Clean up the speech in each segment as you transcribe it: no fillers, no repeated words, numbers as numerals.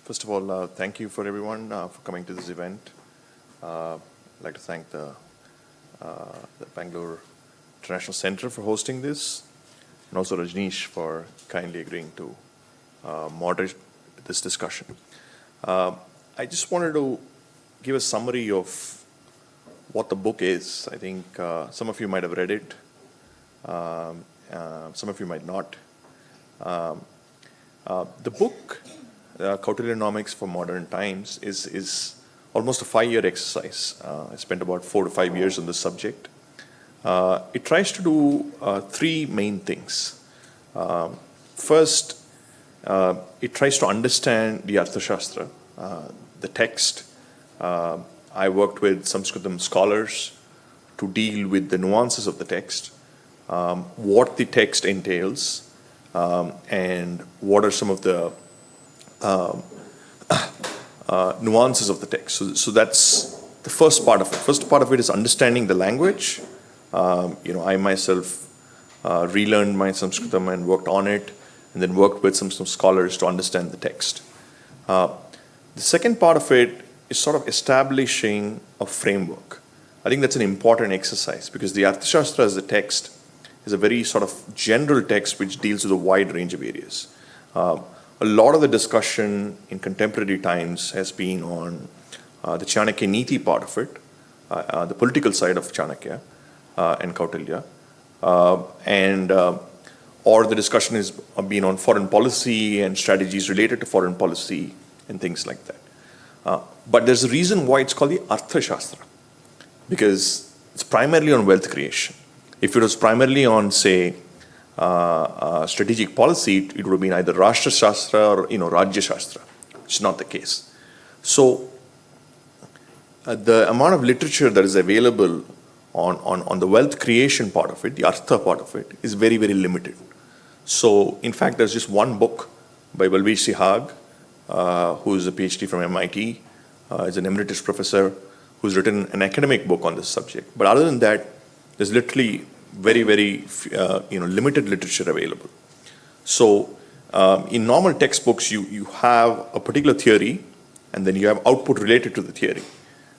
First of all, thank you for everyone for coming to this event. I'd like to thank the Bangalore International Center for hosting this, and also Rajnish for kindly agreeing to moderate this discussion. I just wanted to give a summary of what the book is. I think some of you might have read it, some of you might not. The book, Kautilyanomics for Modern Times, is almost a 5-year exercise. I spent about 4 to 5 years on this subject. It tries to do 3 main things. First, it tries to understand the Arthashastra, the text. I worked with Sanskritam scholars to deal with the nuances of the text, what the text entails, and what are some of the nuances of the text. So that's the first part of it. First part of it is understanding the language. I myself relearned my Sanskritam and worked on it, and then worked with some scholars to understand the text. The second part of it is sort of establishing a framework. I think that's an important exercise because the Arthashastra as a text is a very sort of general text which deals with a wide range of areas. A lot of the discussion in contemporary times has been on the Chanakya Niti part of it, the political side of Chanakya and Kautilya, or the discussion has been on foreign policy and strategies related to foreign policy and things like that. But there's a reason why it's called the Arthashastra, because it's primarily on wealth creation. If it was primarily on, say, strategic policy, it would have been either Rashtrashastra or Rajyashastra. It's not the case. So the amount of literature that is available on the wealth creation part of it, the Artha part of it, is very, very limited. So in fact, there's just one book by Balvesh Sihag, who is a PhD from MIT, is an emeritus professor who's written an academic book on this subject. But other than that, there's literally very, very limited literature available. So in normal textbooks, you have a particular theory, and then you have output related to the theory.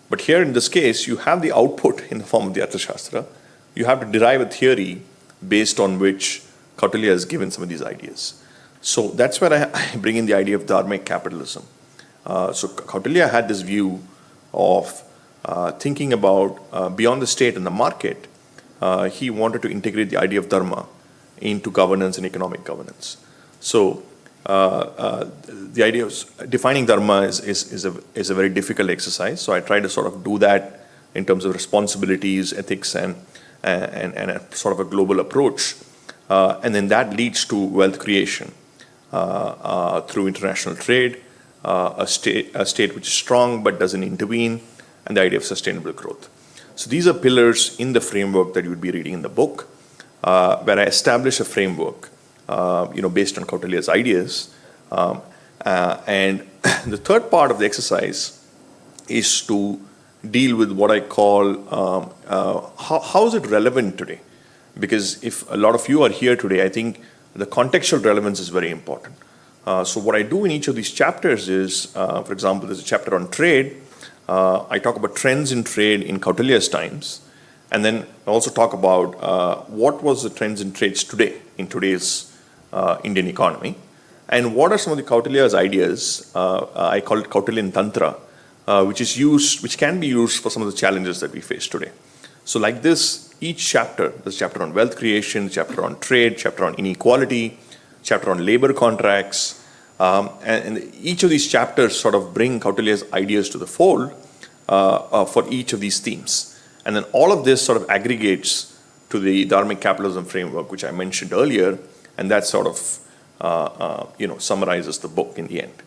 But here in this case, you have the output in the form of the Arthashastra. You have to derive a theory based on which Kautilya has given some of these ideas. So that's where I bring in the idea of dharmic capitalism. So Kautilya had this view of thinking about beyond the state and the market. He wanted to integrate the idea of dharma into governance and economic governance. So the idea of defining dharma is a very difficult exercise. So I try to sort of do that in terms of responsibilities, ethics, and a sort of a global approach. And then that leads to wealth creation through international trade, a state which is strong but doesn't intervene, and the idea of sustainable growth. So these are pillars in the framework that you would be reading in the book, where I establish a framework, based on Kautilya's ideas. And the third part of the exercise is to deal with what I call how is it relevant today? Because if a lot of you are here today, I think the contextual relevance is very important. So what I do in each of these chapters is, for example, there's a chapter on trade. I talk about trends in trade in Kautilya's times, and then I also talk about what was the trends in trades today, in today's Indian economy, and what are some of the Kautilya's ideas. I call it Kautilyan Tantra, which can be used for some of the challenges that we face today. So like this, each chapter, there's a chapter on wealth creation, chapter on trade, chapter on inequality, chapter on labor contracts, and each of these chapters sort of bring Kautilya's ideas to the fold for each of these themes. And then all of this sort of aggregates to the dharmic capitalism framework, which I mentioned earlier, and that sort of summarizes the book in the end.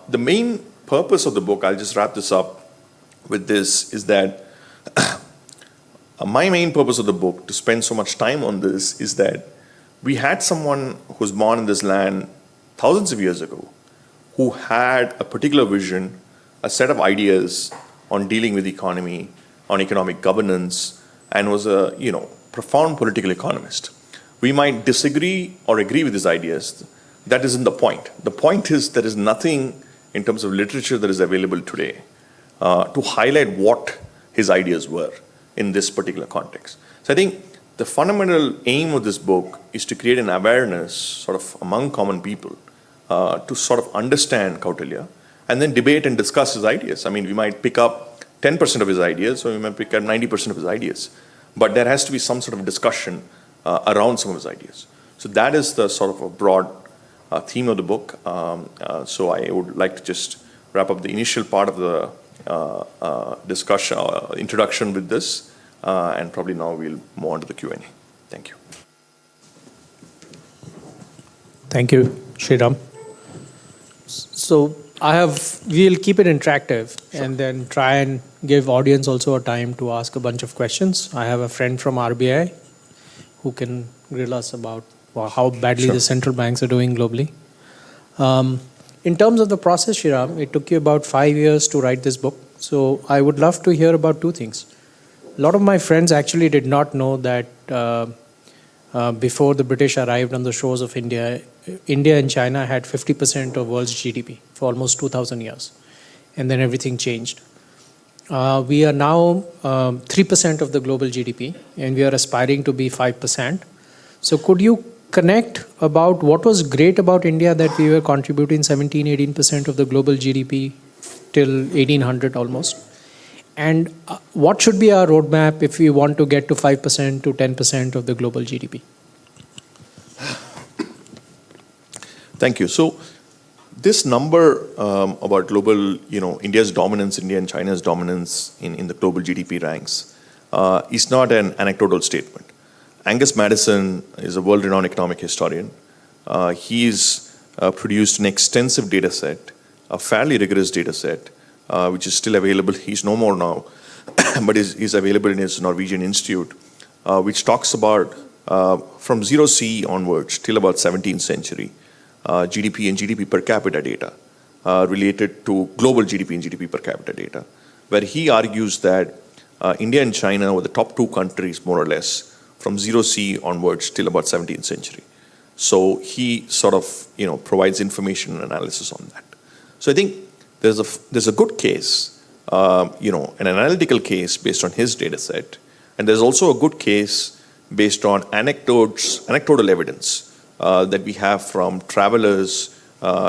The main purpose of the book, I'll just wrap this up with this, is that my main purpose of the book, to spend so much time on this, is that we had someone who was born in this land thousands of years ago, who had a particular vision, a set of ideas on dealing with the economy, on economic governance, and was a profound political economist. We might disagree or agree with his ideas. That isn't the point. The point is there is nothing in terms of literature that is available today to highlight what his ideas were in this particular context. So I think the fundamental aim of this book is to create an awareness sort of among common people to sort of understand Kautilya and then debate and discuss his ideas. I mean, we might pick up 10% of his ideas, or we might pick up 90% of his ideas, but there has to be some sort of discussion around some of his ideas. So that is the sort of a broad theme of the book. So I would like to just wrap up the initial part of the discussion, introduction with this, and probably now we'll move on to the Q&A. Thank you. Thank you, Sriram. So we'll keep it interactive and then try and give audience also a time to ask a bunch of questions. I have a friend from RBI who can grill us about how badly the central banks are doing globally. In terms of the process, Sriram, it took you about 5 years to write this book. So I would love to hear about two things. A lot of my friends actually did not know that before the British arrived on the shores of India, India and China had 50% of world's GDP for almost 2,000 years. And then everything changed. We are now 3% of the global GDP, and we are aspiring to be 5%. So could you connect about what was great about India that we were contributing 17-18% of the global GDP till 1800 almost? And what should be our roadmap if we want to get to 5% to 10% of the global GDP? Thank you. So this number about global, India's dominance, India and China's dominance in the global GDP ranks is not an anecdotal statement. Angus Maddison is a world-renowned economic historian. He's produced an extensive data set, a fairly rigorous data set, which is still available. He's no more now, but is available in his Norwegian institute, which talks about from 0 CE onwards till about 17th century, GDP and GDP per capita data related to global GDP and GDP per capita data, where he argues that India and China were the top two countries, more or less, from 0 CE onwards till about 17th century. So he sort of, provides information and analysis on that. So I think there's a good case, an analytical case based on his data set, and there's also a good case based on anecdotal evidence that we have from travelers,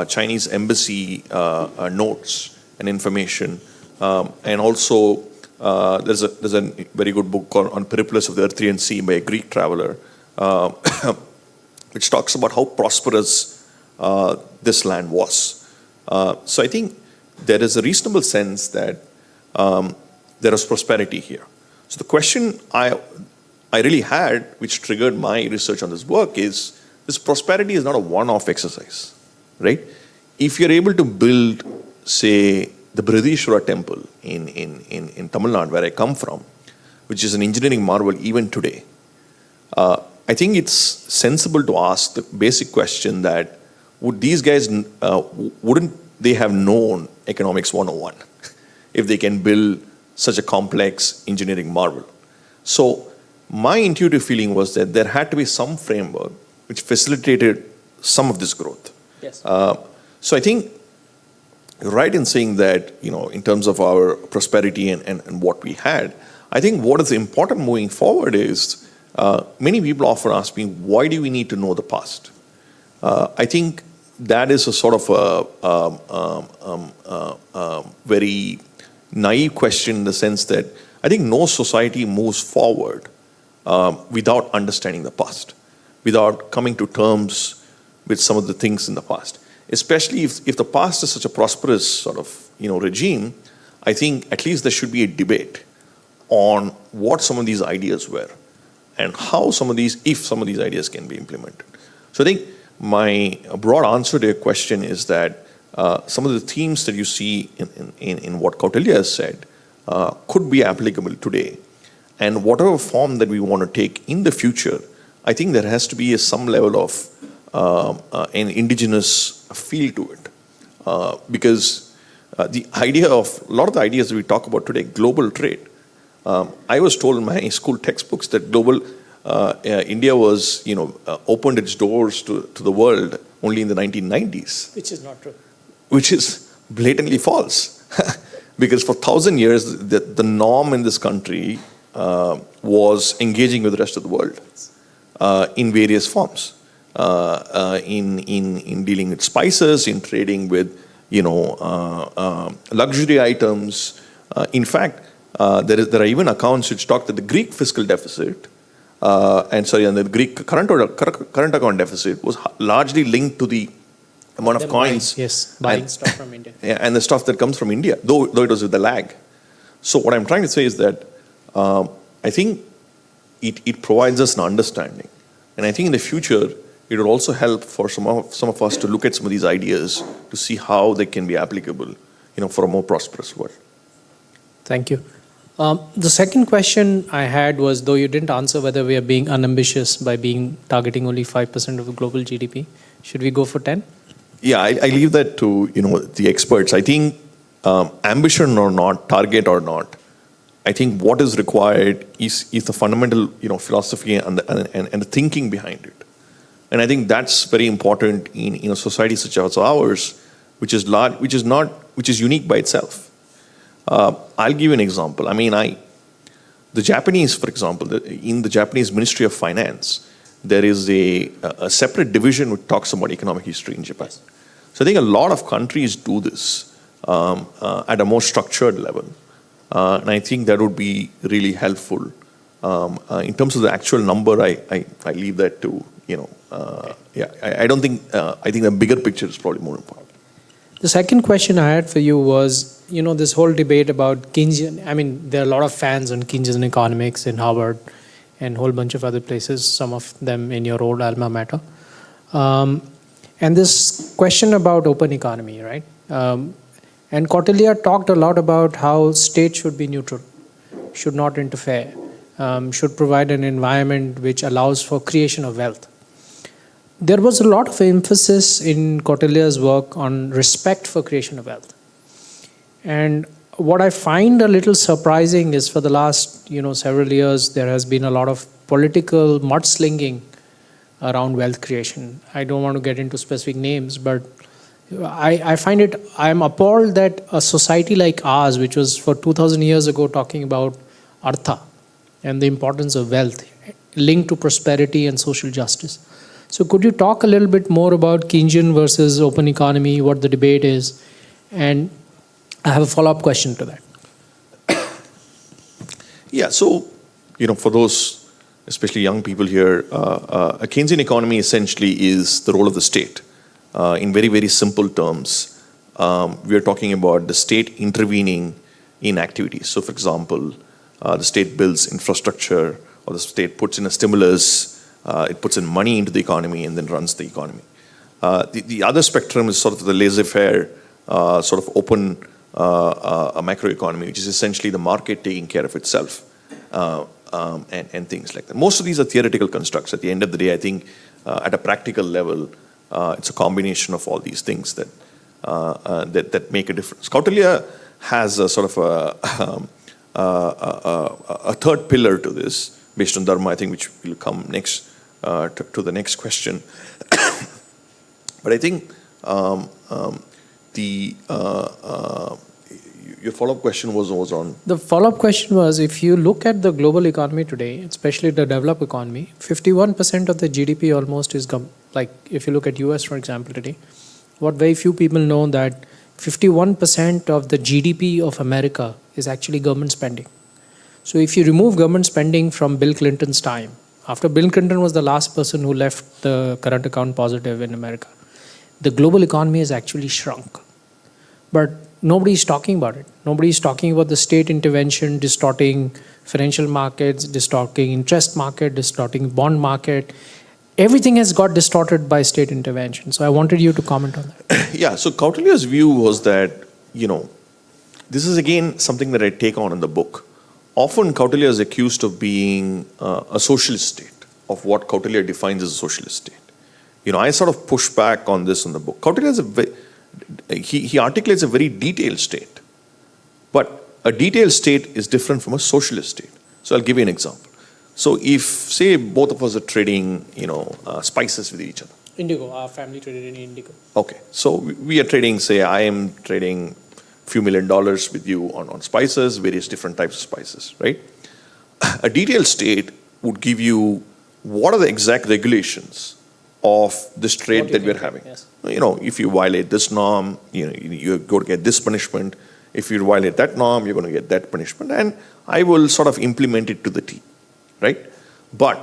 Chinese embassy notes and information, and also there's a very good book called On Periplus of the Erythraean Sea by a Greek traveler, which talks about how prosperous this land was. So I think there is a reasonable sense that there is prosperity here. So the question I really had, which triggered my research on this work, is this prosperity is not a one-off exercise, right? If you're able to build, say, the Brihadishwara temple in Tamil Nadu, where I come from, which is an engineering marvel even today, I think it's sensible to ask the basic question that would these guys, wouldn't they have known economics 101 if they can build such a complex engineering marvel? So my intuitive feeling was that there had to be some framework which facilitated some of this growth. Yes. So I think you're right in saying that, in terms of our prosperity and what we had, I think what is important moving forward is many people often ask me, why do we need to know the past? I think that is a sort of a very naive question in the sense that I think no society moves forward without understanding the past, without coming to terms with some of the things in the past. Especially if the past is such a prosperous sort of regime, I think at least there should be a debate on what some of these ideas were and how if some of these ideas can be implemented. So I think my broad answer to your question is that some of the themes that you see in what Kautilya has said could be applicable today. And whatever form that we want to take in the future, I think there has to be some level of an indigenous feel to it. Because the idea of, a lot of the ideas that we talk about today, global trade, I was told in my school textbooks that India was, opened its doors to the world only in the 1990s. Which is not true. Which is blatantly false. Because for 1,000 years, the norm in this country was engaging with the rest of the world in various forms, in dealing with spices, in trading with luxury items. In fact, there are even accounts which talk that the Greek fiscal deficit and the Greek current account deficit was largely linked to the amount of coins. Buying stuff from India. And the stuff that comes from India, though it was with the lag. So what I'm trying to say is that I think it provides us an understanding. And I think in the future, it will also help for some of us to look at some of these ideas to see how they can be applicable, for a more prosperous world. Thank you. The second question I had was, though you didn't answer whether we are being unambitious by targeting only 5% of the global GDP, should we go for 10? Yeah, I leave that to the experts. I think ambition or not, target or not, I think what is required is the fundamental philosophy and the thinking behind it. And I think that's very important in a society such as ours, which is unique by itself. I'll give you an example. I mean, the Japanese, for example, in the Japanese Ministry of Finance, there is a separate division which talks about economic history in Japan. So I think a lot of countries do this at a more structured level. And I think that would be really helpful. In terms of the actual number, I leave that to, I don't think, I think the bigger picture is probably more important. The second question I had for you was, this whole debate about Keynesian. I mean, there are a lot of fans on Keynesian economics in Harvard and a whole bunch of other places, some of them in your old alma mater. And this question about open economy, right? And Kautilya talked a lot about how state should be neutral, should not interfere, should provide an environment which allows for creation of wealth. There was a lot of emphasis in Kautilya's work on respect for creation of wealth. And what I find a little surprising is for the last several years, there has been a lot of political mudslinging around wealth creation. I don't want to get into specific names, but I'm appalled that a society like ours, which was for 2,000 years ago talking about artha and the importance of wealth linked to prosperity and social justice. So could you talk a little bit more about Keynesian versus open economy, what the debate is? And I have a follow-up question to that. Yeah, so, for those, especially young people here, a Keynesian economy essentially is the role of the state. In very, very simple terms, we are talking about the state intervening in activities. So, for example, the state builds infrastructure, or the state puts in a stimulus, it puts in money into the economy and then runs the economy. The other spectrum is sort of the laissez-faire, sort of open a macroeconomy, which is essentially the market taking care of itself, and things like that. Most of these are theoretical constructs. At the end of the day, I think at a practical level, it's a combination of all these things that make a difference. Kautilya has a sort of a third pillar to this, based on dharma, I think, which will come next to the next question. But I think your follow-up question was on... The follow-up question was, if you look at the global economy today, especially the developed economy, 51% of the GDP almost is, like if you look at US, for example, today, what very few people know that 51% of the GDP of America is actually government spending. So if you remove government spending from Bill Clinton's time, after Bill Clinton was the last person who left the current account positive in America, the global economy has actually shrunk. But nobody is talking about it. Nobody is talking about the state intervention, distorting financial markets, distorting interest market, distorting bond market. Everything has got distorted by state intervention. So I wanted you to comment on that. Yeah, so Kautilya's view was that, this is again something that I take on in the book. Often Kautilya is accused of being a socialist state, of what Kautilya defines as a socialist state. I sort of push back on this in the book. Kautilya is he articulates a very detailed state. But a detailed state is different from a socialist state. So I'll give you an example. So if, say, both of us are trading, spices with each other. Indigo, our family traded in Indigo. Okay, so we are trading, say, I am trading few $1 million with you on spices, various different types of spices, right? A detailed state would give you what are the exact regulations of this trade What you that we're can having. trade, yes. You know, if you violate this norm, you're going to get this punishment. If you violate that norm, you're going to get that punishment. And I will sort of implement it to the T, right? But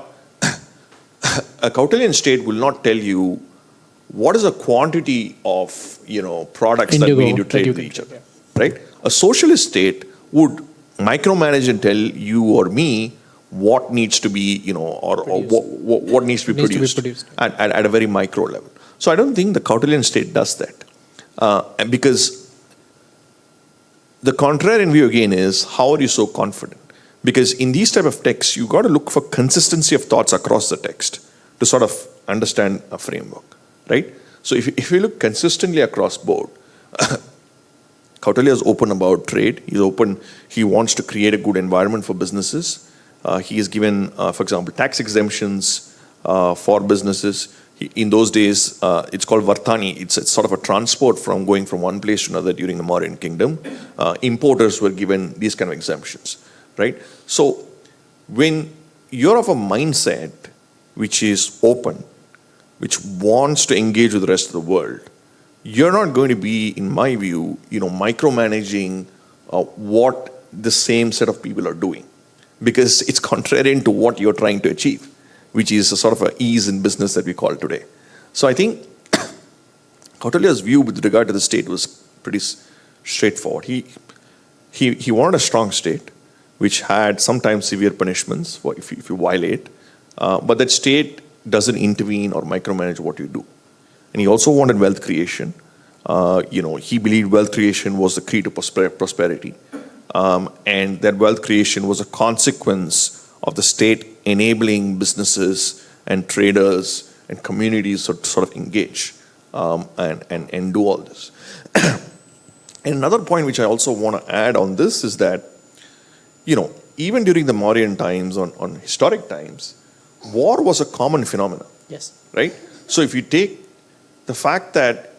a Kautilyan state will not tell you what is the quantity of, products that Indigo we need to that trade you with can each trade, other, right? A socialist state would micromanage and tell you or me what needs to be, or what needs to be produced, at a very micro level. So I don't think the Kautilyan state does that. And because the contrarian view again is, how are you so confident? Because in these type of texts, you got to look for consistency of thoughts across the text to sort of understand a framework, right? So if you look consistently across board, Kautilya is open about trade. He's open. He wants to create a good environment for businesses. He has given, for example, tax exemptions for businesses. In those days, it's called Vartani. It's sort of a transport from going from one place to another during the Mauryan kingdom. Importers were given these kind of exemptions, right? So when you're of a mindset which is open, which wants to engage with the rest of the world, you're not going to be, in my view, micromanaging what the same set of people are doing, because it's contrarian to what you're trying to achieve, which is a sort of a ease in business that we call today. So I think Kautilya's view with regard to the state was pretty straightforward. He wanted a strong state, which had sometimes severe punishments for if you violate, but that state doesn't intervene or micromanage what you do. And he also wanted wealth creation. He believed wealth creation was the key to prosperity. And that wealth creation was a consequence of the state enabling businesses and traders and communities to sort of engage and do all this. And another point which I also want to add on this is that, even during the Mauryan times, on historic times, war was a common phenomenon. Yes. Right? So if you take the fact that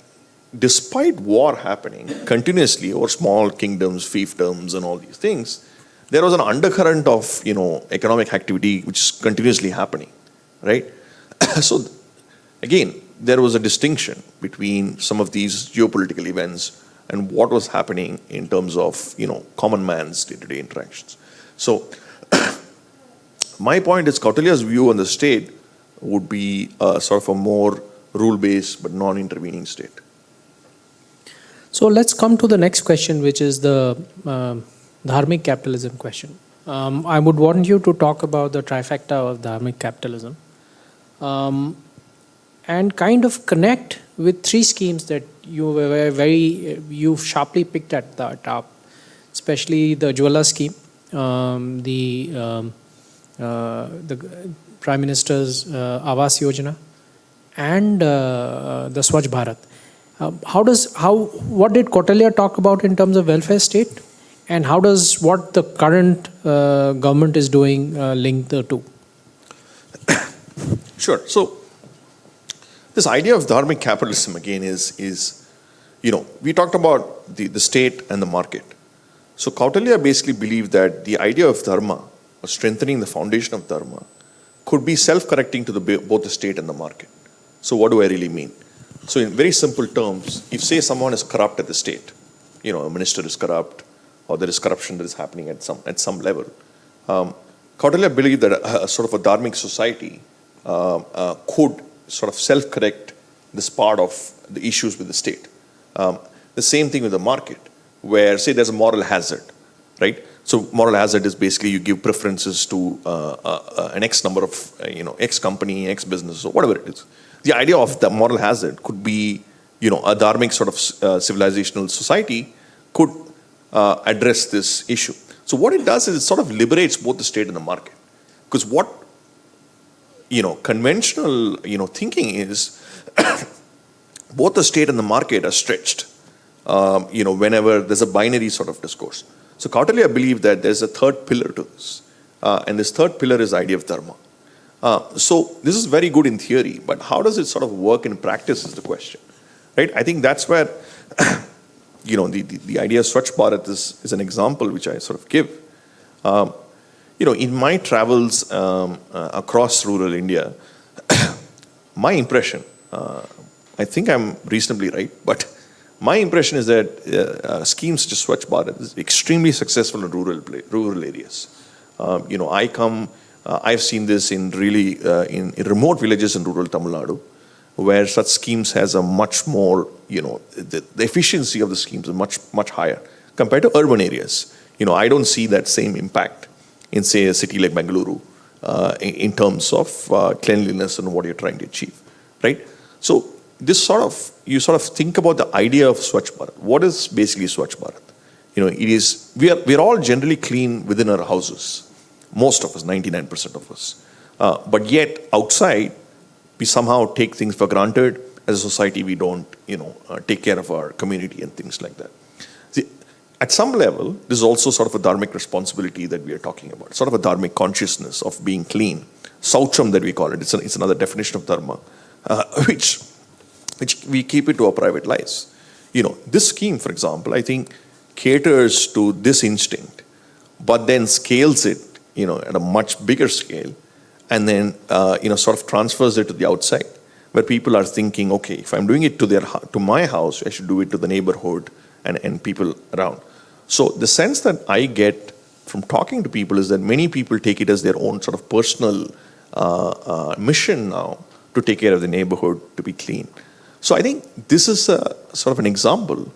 despite war happening continuously over small kingdoms, fiefdoms, and all these things, there was an undercurrent of, economic activity which is continuously happening, right? So again, there was a distinction between some of these geopolitical events and what was happening in terms of, common man's day-to-day interactions. So my point is Kautilya's view on the state would be sort of a more rule-based but non-intervening state. So let's come to the next question, which is the dharmic capitalism question. I would want you to talk about the trifecta of dharmic capitalism and kind of connect with three schemes that you sharply picked at the top, especially the Ujjwala scheme, the Prime Minister's Awas Yojana, and the Swachh Bharat. What did Kautilya talk about in terms of welfare state, and how does what the current government is doing link the two? Sure. So this idea of dharmic capitalism again is we talked about the state and the market. So Kautilya basically believed that the idea of dharma, or strengthening the foundation of dharma, could be self-correcting to both the state and the market. So what do I really mean? So in very simple terms, if say someone is corrupt at the state, a minister is corrupt, or there is corruption that is happening at some level, Kautilya believed that a sort of a dharmic society could sort of self-correct this part of the issues with the state. The same thing with the market, where say there's a moral hazard, right? So moral hazard is basically you give preferences to an X number of, X company, X business, or whatever it is. The idea of the moral hazard could be, a dharmic sort of civilizational society could address this issue. So what it does is it sort of liberates both the state and the market. Because what, conventional, thinking is both the state and the market are stretched, whenever there's a binary sort of discourse. So Kautilya believed that there's a third pillar to this. And this third pillar is the idea of dharma. So this is very good in theory, but how does it sort of work in practice is the question, right? I think that's where, the idea of Swachh Bharat is an example which I sort of give. In my travels across rural India, my impression, I think I'm reasonably right, but my impression is that schemes such as Swachh Bharat is extremely successful in rural areas. I've seen this in really in remote villages in rural Tamil Nadu, where such schemes has a much more, the efficiency of the schemes is much higher compared to urban areas. I don't see that same impact in, say, a city like Bangalore in terms of cleanliness and what you're trying to achieve, right? So you sort of think about the idea of Swachh Bharat. What is basically Swachh Bharat? We are all generally clean within our houses. Most of us, 99% of us. But yet outside, we somehow take things for granted. As a society, we don't, take care of our community and things like that. See, at some level, this is also sort of a dharmic responsibility that we are talking about. Sort of a dharmic consciousness of being clean. Saucham that we call it. It's another definition of dharma, which we keep it to our private lives. This scheme, for example, I think caters to this instinct, but then scales it, at a much bigger scale, and then, sort of transfers it to the outside, where people are thinking, okay, if I'm doing it to my house, I should do it to the neighborhood and people around. So the sense that I get from talking to people is that many people take it as their own sort of personal mission now to take care of the neighborhood, to be clean. So I think this is a sort of an example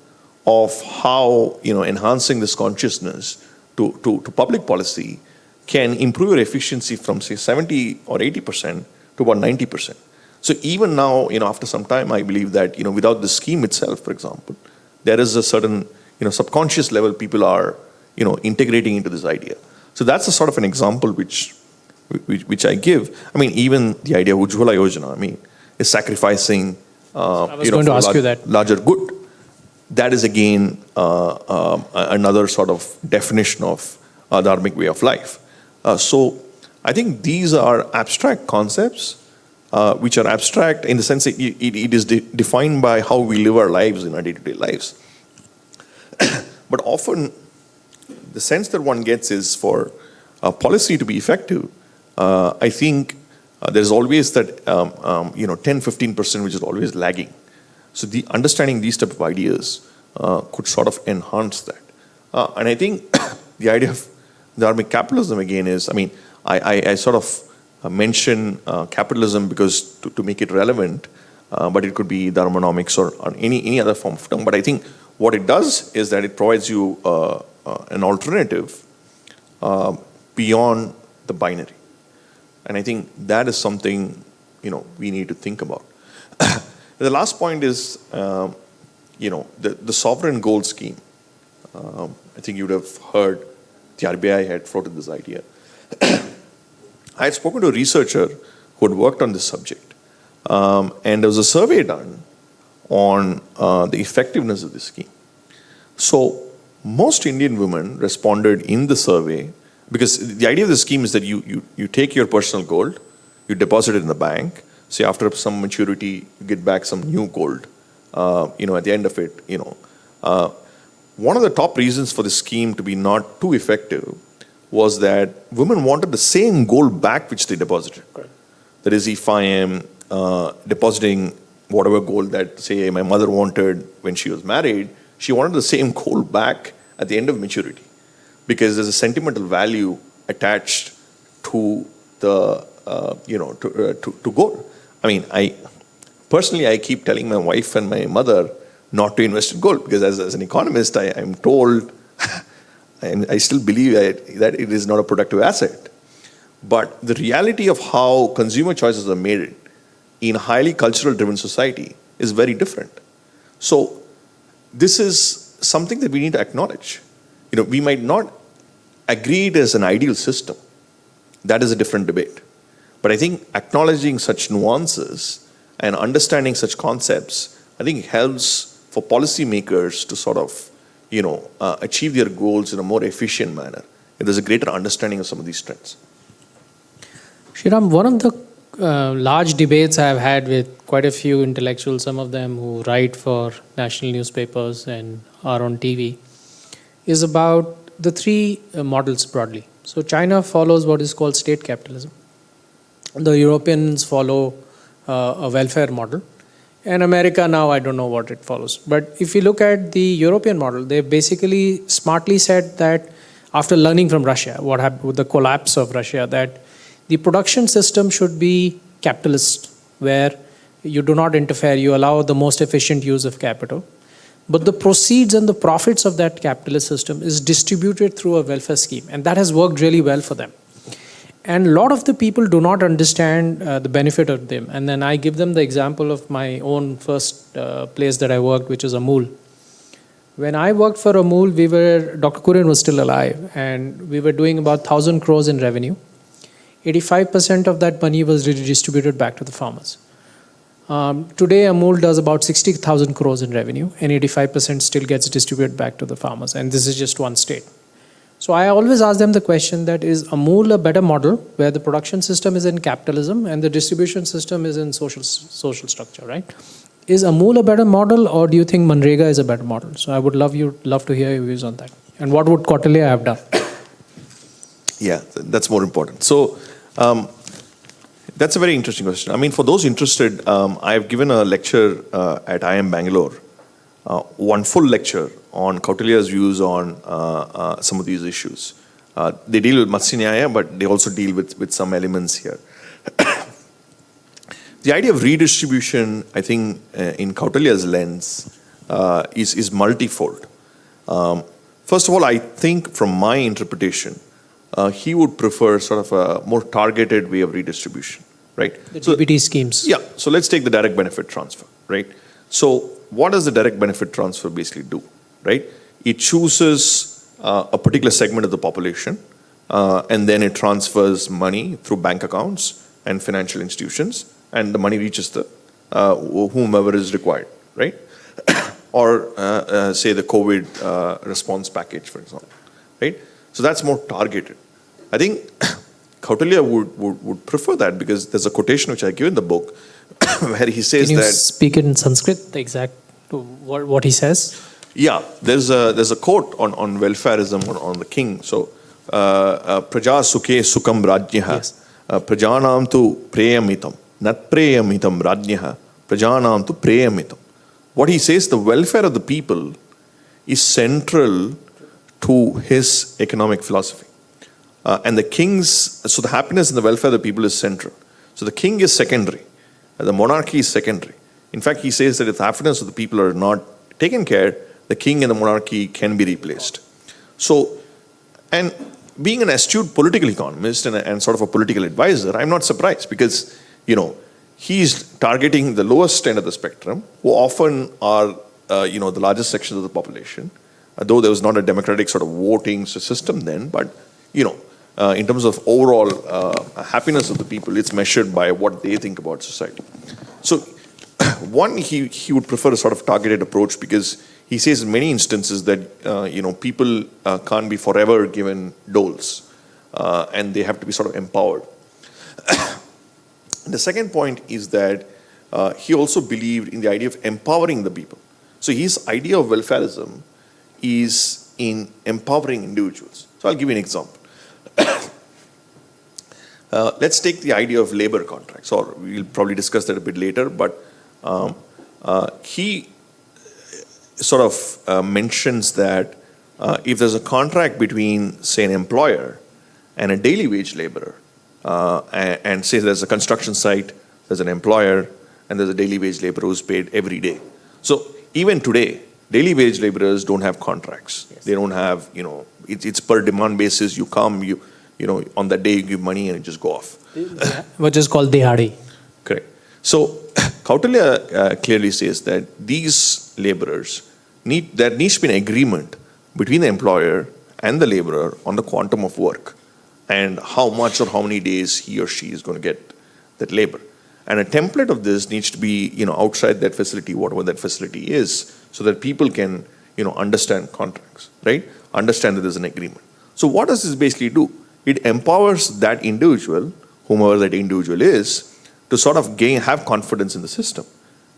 of how, enhancing this consciousness to public policy can improve your efficiency from, say, 70 or 80% to about 90%. So even now, after some time, I believe that, without the scheme itself, for example, there is a certain, subconscious level people are, integrating into this idea. So that's a sort of an example which I give. I mean, even the idea of Ujjwala Yojana, is sacrificing, I was going to ask you that. Larger good. That is again another sort of definition of a dharmic way of life. So I think these are abstract concepts, which are abstract in the sense that it is defined by how we live our lives in our day-to-day lives. But often, the sense that one gets is for policy to be effective, I think there's always that 10-15% which is always lagging. So the understanding these type of ideas could sort of enhance that. And I think the idea of dharmic capitalism again is, I sort of mention capitalism because to make it relevant, but it could be dharmonomics or any other form of term. But I think what it does is that it provides you an alternative beyond the binary. And I think that is something, we need to think about. The last point is, the sovereign gold scheme. I think you would have heard the RBI had floated this idea. I had spoken to a researcher who had worked on this subject. And there was a survey done on the effectiveness of this scheme. So most Indian women responded in the survey, because the idea of the scheme is that you take your personal gold, you deposit it in the bank, say after some maturity, you get back some new gold, at the end of it, one of the top reasons for the scheme to be not too effective was that women wanted the same gold back which they deposited. Correct. That is, if I am depositing whatever gold that, say, my mother wanted when she was married, she wanted the same gold back at the end of maturity, because there's a sentimental value attached to the, to gold. I personally keep telling my wife and my mother not to invest in gold, because as an economist, I'm told, and I still believe that it is not a productive asset. But the reality of how consumer choices are made in a highly cultural driven society is very different. So this is something that we need to acknowledge. We might not agree it as an ideal system. That is a different debate. But I think acknowledging such nuances and understanding such concepts, I think helps for policymakers to sort of, achieve their goals in a more efficient manner. And there's a greater understanding of some of these trends. Shriram, one of the large debates I've had with quite a few intellectuals, some of them who write for national newspapers and are on TV, is about the three models broadly. So China follows what is called state capitalism. The Europeans follow a welfare model. And America now, I don't know what it follows. But if you look at the European model, they basically smartly said that after learning from Russia, what happened with the collapse of Russia, that the production system should be capitalist, where you do not interfere, you allow the most efficient use of capital. But the proceeds and the profits of that capitalist system is distributed through a welfare scheme. And that has worked really well for them. And a lot of the people do not understand the benefit of them. And then I give them the example of my own first place that I worked, which is Amul. When I worked for Amul, Dr. Kurian was still alive, and we were doing about 1,000 crores in revenue. 85% of that money was redistributed back to the farmers. Today, Amul does about 60,000 crores in revenue, and 85% still gets distributed back to the farmers. And this is just one state. So I always ask them the question that is Amul a better model where the production system is in capitalism and the distribution system is in social structure, right? Is Amul a better model, or do you think Manrega is a better model? So I would love to hear your views on that. And what would Kautilya have done? Yeah, that's more important. So that's a very interesting question. I mean, for those interested, I've given a lecture at IIM Bangalore, one full lecture on Kautilya's views on some of these issues. They deal with Matsya, but they also deal with some elements here. The idea of redistribution, I think, in Kautilya's lens, is multifold. First of all, I think from my interpretation, he would prefer sort of a more targeted way of redistribution, right? The DBT schemes. Yeah, so let's take the direct benefit transfer, right? So what does the direct benefit transfer basically do, right? It chooses a particular segment of the population, and then it transfers money through bank accounts and financial institutions, and the money reaches the whomever is required, right? Or say the COVID response package, for example, right? So that's more targeted. I think Kautilya would prefer that, because there's a quotation which I give in the book where he says that... Can you speak it in Sanskrit, the exact, what he says? Yeah, there's a quote on welfareism on the king. So, praja sukhe sukam rajnyaha, prajanam tu preyamitam, nat preyamitam rajnyaha, prajanam tu preyamitam. What he says, the welfare of the people is central to his economic philosophy. And the the happiness and the welfare of the people is central. So the king is secondary. The monarchy is secondary. In fact, he says that if the happiness of the people are not taken care, the king and the monarchy can be replaced. So, and being an astute political economist and sort of a political advisor, I'm not surprised, because, he's targeting the lowest end of the spectrum, who often are, the largest sections of the population, though there was not a democratic sort of voting system then, but, in terms of overall happiness of the people, it's measured by what they think about society. So, one, he would prefer a sort of targeted approach, because he says in many instances that, people can't be forever given doles, and they have to be sort of empowered. The second point is that he also believed in the idea of empowering the people. So his idea of welfareism is in empowering individuals. So I'll give you an example. Let's take the idea of labor contracts, or we'll probably discuss that a bit later, but he sort of mentions that if there's a contract between, say, an employer and a daily wage laborer, and say there's a construction site, there's an employer, and there's a daily wage laborer who's paid every day. So even today, daily wage laborers don't have contracts. Yes. They don't have, it's per demand basis. You come, on that day you give money and it just go off. Which is called dihadi. Correct. So Kautilya clearly says that these laborers there needs to be an agreement between the employer and the laborer on the quantum of work and how much or how many days he or she is going to get that labor. And a template of this needs to be, outside that facility, whatever that facility is, so that people can, understand contracts, right? Understand that there's an agreement. So what does this basically do? It empowers that individual whomever that individual is, to sort of have confidence in the system.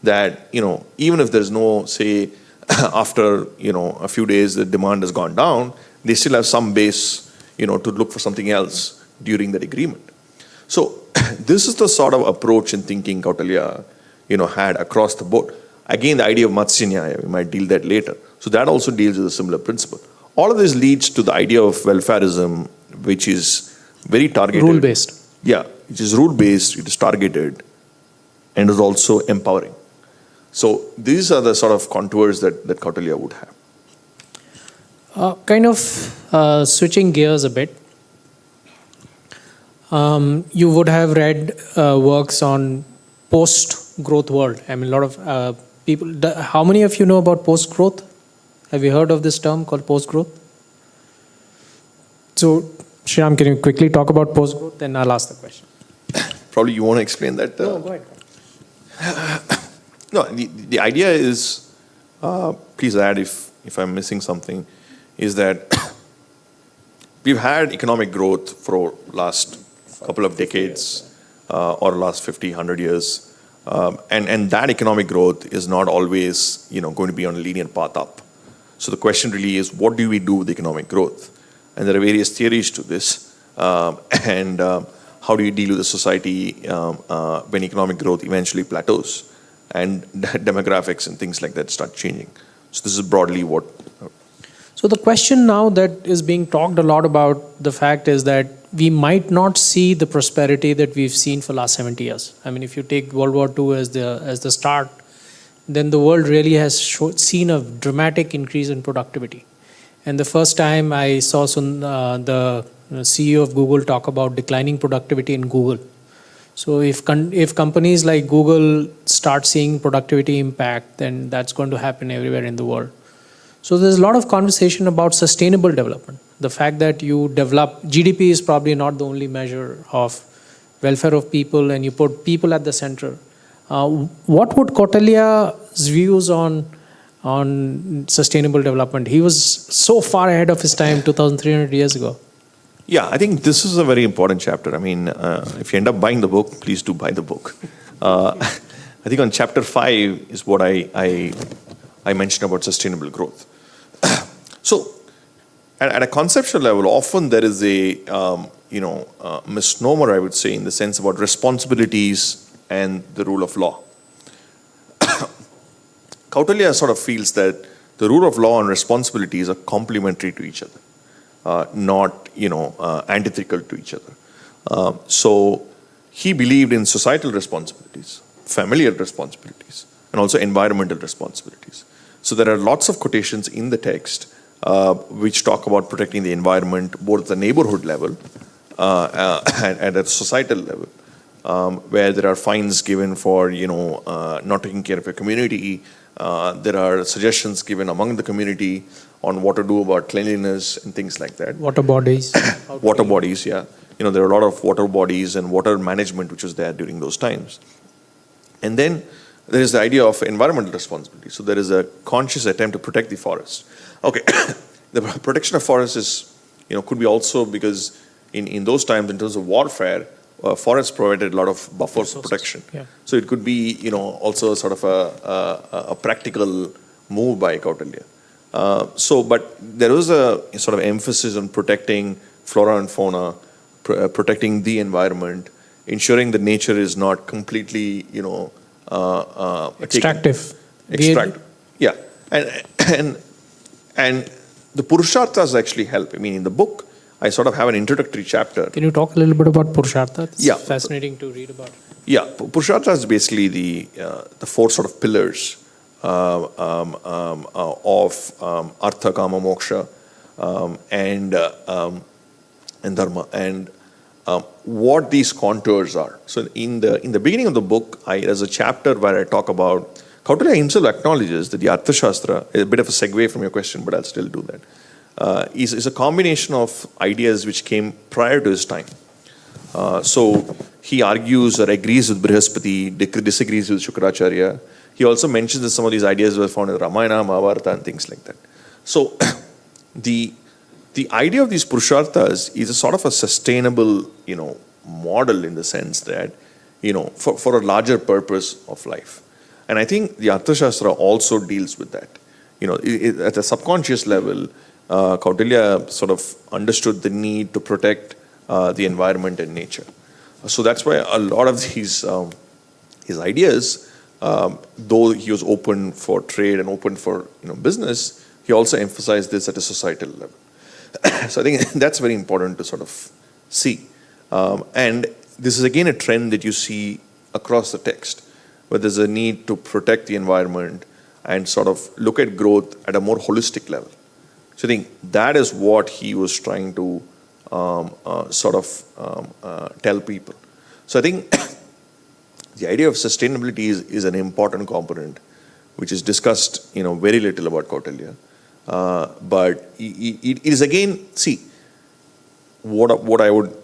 That, even if there's no, say, after, a few days the demand has gone down, they still have some base, to look for something else during that agreement. So this is the sort of approach and thinking Kautilya, had across the board. Again, the idea of Matsya Nyaya, we might deal that later. So that also deals with a similar principle. All of this leads to the idea of welfareism, which is very targeted. Rule-based. Yeah, which is rule-based, it is targeted, and is also empowering. So these are the sort of contours that Kautilya would have. Switching gears a bit. You would have read works on post-growth world. I mean, a lot of people. How many of you know about post-growth? Have you heard of this term called post-growth? So, Sriram, can you quickly talk about post-growth? Then I'll ask the question. Probably you want to explain that? No, go ahead. No, the idea is, please add if I'm missing something, is that we've had economic growth for last couple of decades or last 50, 100 years. And that economic growth is not always, going to be on a linear path up. So the question really is, what do we do with economic growth? And there are various theories to this. And how do you deal with the society when economic growth eventually plateaus and demographics and things like that start changing? So this is broadly what... So the question now that is being talked a lot about, the fact is that we might not see the prosperity that we've seen for last 70 years. I mean, if you take World War II as the start, then the world really has seen a dramatic increase in productivity. And the first time I saw the CEO of Google talk about declining productivity in Google. So if companies like Google start seeing productivity impact, then that's going to happen everywhere in the world. So there's a lot of conversation about sustainable development. The fact that you develop, GDP is probably not the only measure of welfare of people, and you put people at the center. What would Kautilya's views on sustainable development? He was so far ahead of his time 2,300 years ago. Yeah, I think this is a very important chapter. I mean, if you end up buying the book, please do buy the book. I think on chapter 5 is what I mentioned about sustainable growth. So, at a conceptual level, often there is a misnomer, I would say, in the sense about responsibilities and the rule of law. Kautilya sort of feels that the rule of law and responsibilities are complementary to each other, not antithetical to each other. So he believed in societal responsibilities, familial responsibilities, and also environmental responsibilities. So there are lots of quotations in the text which talk about protecting the environment, both at the neighborhood level and at a societal level, where there are fines given for not taking care of your community. There are suggestions given among the community on what to do about cleanliness and things like that. Water bodies. Water bodies, yeah. There are a lot of water bodies and water management which was there during those times. And then there is the idea of environmental responsibility. So there is a conscious attempt to protect the forest. Okay, the protection of forests is, could be also because in those times, in terms of warfare, forests provided a lot of buffers of protection. Yeah. So it could be, also sort of a practical move by Kautilya. But there was a sort of emphasis on protecting flora and fauna, protecting the environment, ensuring that nature is not completely, Extractive. Yeah, and the Purusharthas actually help. I mean, in the book, I sort of have an introductory chapter. Can you talk a little bit about Purushartha? It's Yeah. fascinating to read about. Yeah, Purushartha is basically the 4 sort of pillars of Artha, Kama, Moksha, and Dharma, and what these contours are. So in the beginning of the book, there's a chapter where I talk about, Kautilya himself acknowledges that the Arthashastra, a bit of a segue from your question, but I'll still do that, is a combination of ideas which came prior to his time. So he argues or agrees with Brihaspati, disagrees with Shukracharya. He also mentions that some of these ideas were found in Ramayana, Mahabharata, and things like that. So the idea of these Purusharthas is a sort of a sustainable, model in the sense that, for a larger purpose of life. And I think the Arthashastra also deals with that. At a subconscious level, Kautilya sort of understood the need to protect the environment and nature. So that's why a lot of his ideas, though he was open for trade and open for business, he also emphasized this at a societal level. So I think that's very important to sort of see. And this is again a trend that you see across the text, where there's a need to protect the environment and sort of look at growth at a more holistic level. So I think that is what he was trying to tell people. So I think the idea of sustainability is an important component, which is discussed very little about Kautilya. But it is again, see, what I would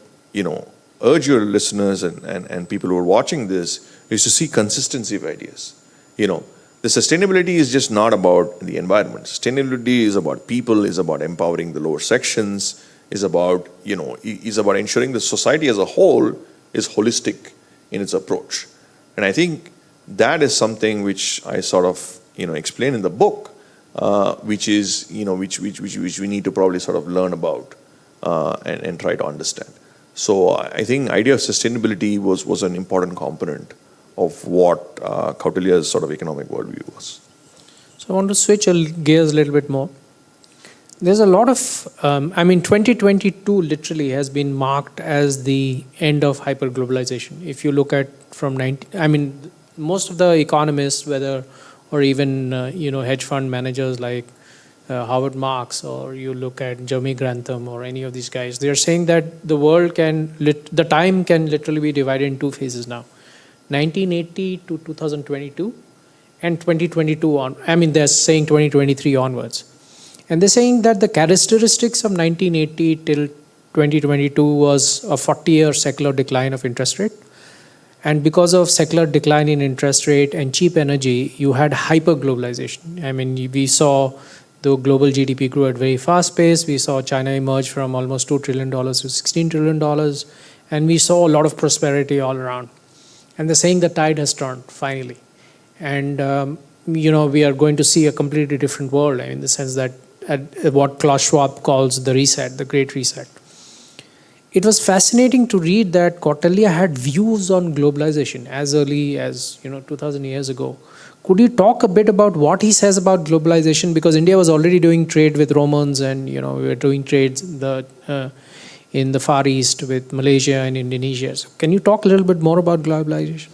urge your listeners and people who are watching this is to see consistency of ideas. The sustainability is just not about the environment. Sustainability is about people, is about empowering the lower sections, is about ensuring the society as a whole is holistic in its approach. And I think that is something which I sort of explain in the book, which is which we need to probably sort of learn about and try to understand. So I think idea of sustainability was an important component of what Kautilya's sort of economic worldview was. So I want to switch gears a little bit more. There's a lot of, 2022 literally has been marked as the end of hyperglobalization. If you look at most of the economists, or even hedge fund managers like Howard Marks, or you look at Jeremy Grantham or any of these guys, they are saying that the time can literally be divided in two phases now. 1980 to 2022 and 2022 on. They're saying 2023 onwards. And they're saying that the characteristics of 1980 till 2022 was a 40-year secular decline of interest rate. And because of secular decline in interest rate and cheap energy, you had hyper-globalization. We saw the global GDP grew at very fast pace. We saw China emerge from almost $2 trillion to $16 trillion. And we saw a lot of prosperity all around. And they're saying the tide has turned, finally. And, we are going to see a completely different world, in the sense that what Klaus Schwab calls the reset, the Great Reset. It was fascinating to read that Kautilya had views on globalization as early as 2,000 years ago. Could you talk a bit about what he says about globalization? Because India was already doing trade with Romans, and we were doing trades in the Far East with Malaysia and Indonesia. So can you talk a little bit more about globalization?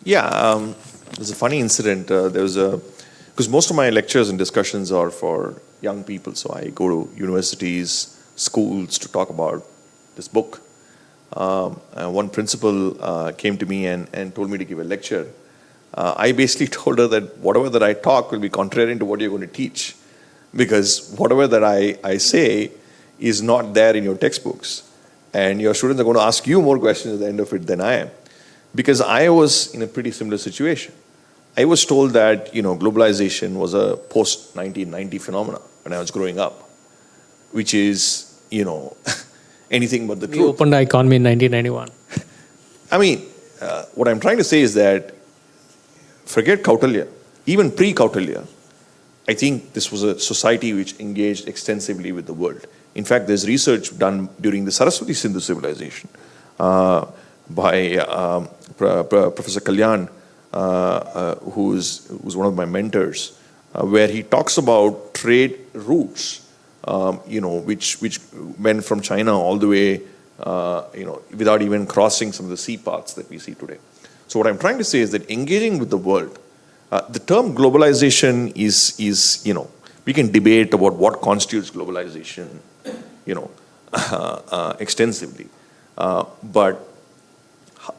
Yeah, there's a funny incident. Because most of my lectures and discussions are for young people, so I go to universities, schools to talk about this book. One principal came to me and told me to give a lecture. I basically told her that whatever that I talk will be contrary to what you're going to teach, because whatever that I say is not there in your textbooks, and your students are going to ask you more questions at the end of it than I am, because I was in a pretty similar situation. I was told that globalization was a post-1990 phenomenon when I was growing up, which is anything but the truth. We opened the economy in 1991. What I'm trying to say is that forget Kautilya, even pre-Kautilya, I think this was a society which engaged extensively with the world. In fact, there's research done during the Saraswati Sindhu civilization by Professor Kalyan, who's one of my mentors, where he talks about trade routes, which went from China all the way, without even crossing some of the sea paths that we see today. So what I'm trying to say is that engaging with the world, the term globalization is we can debate about what constitutes globalization, extensively, but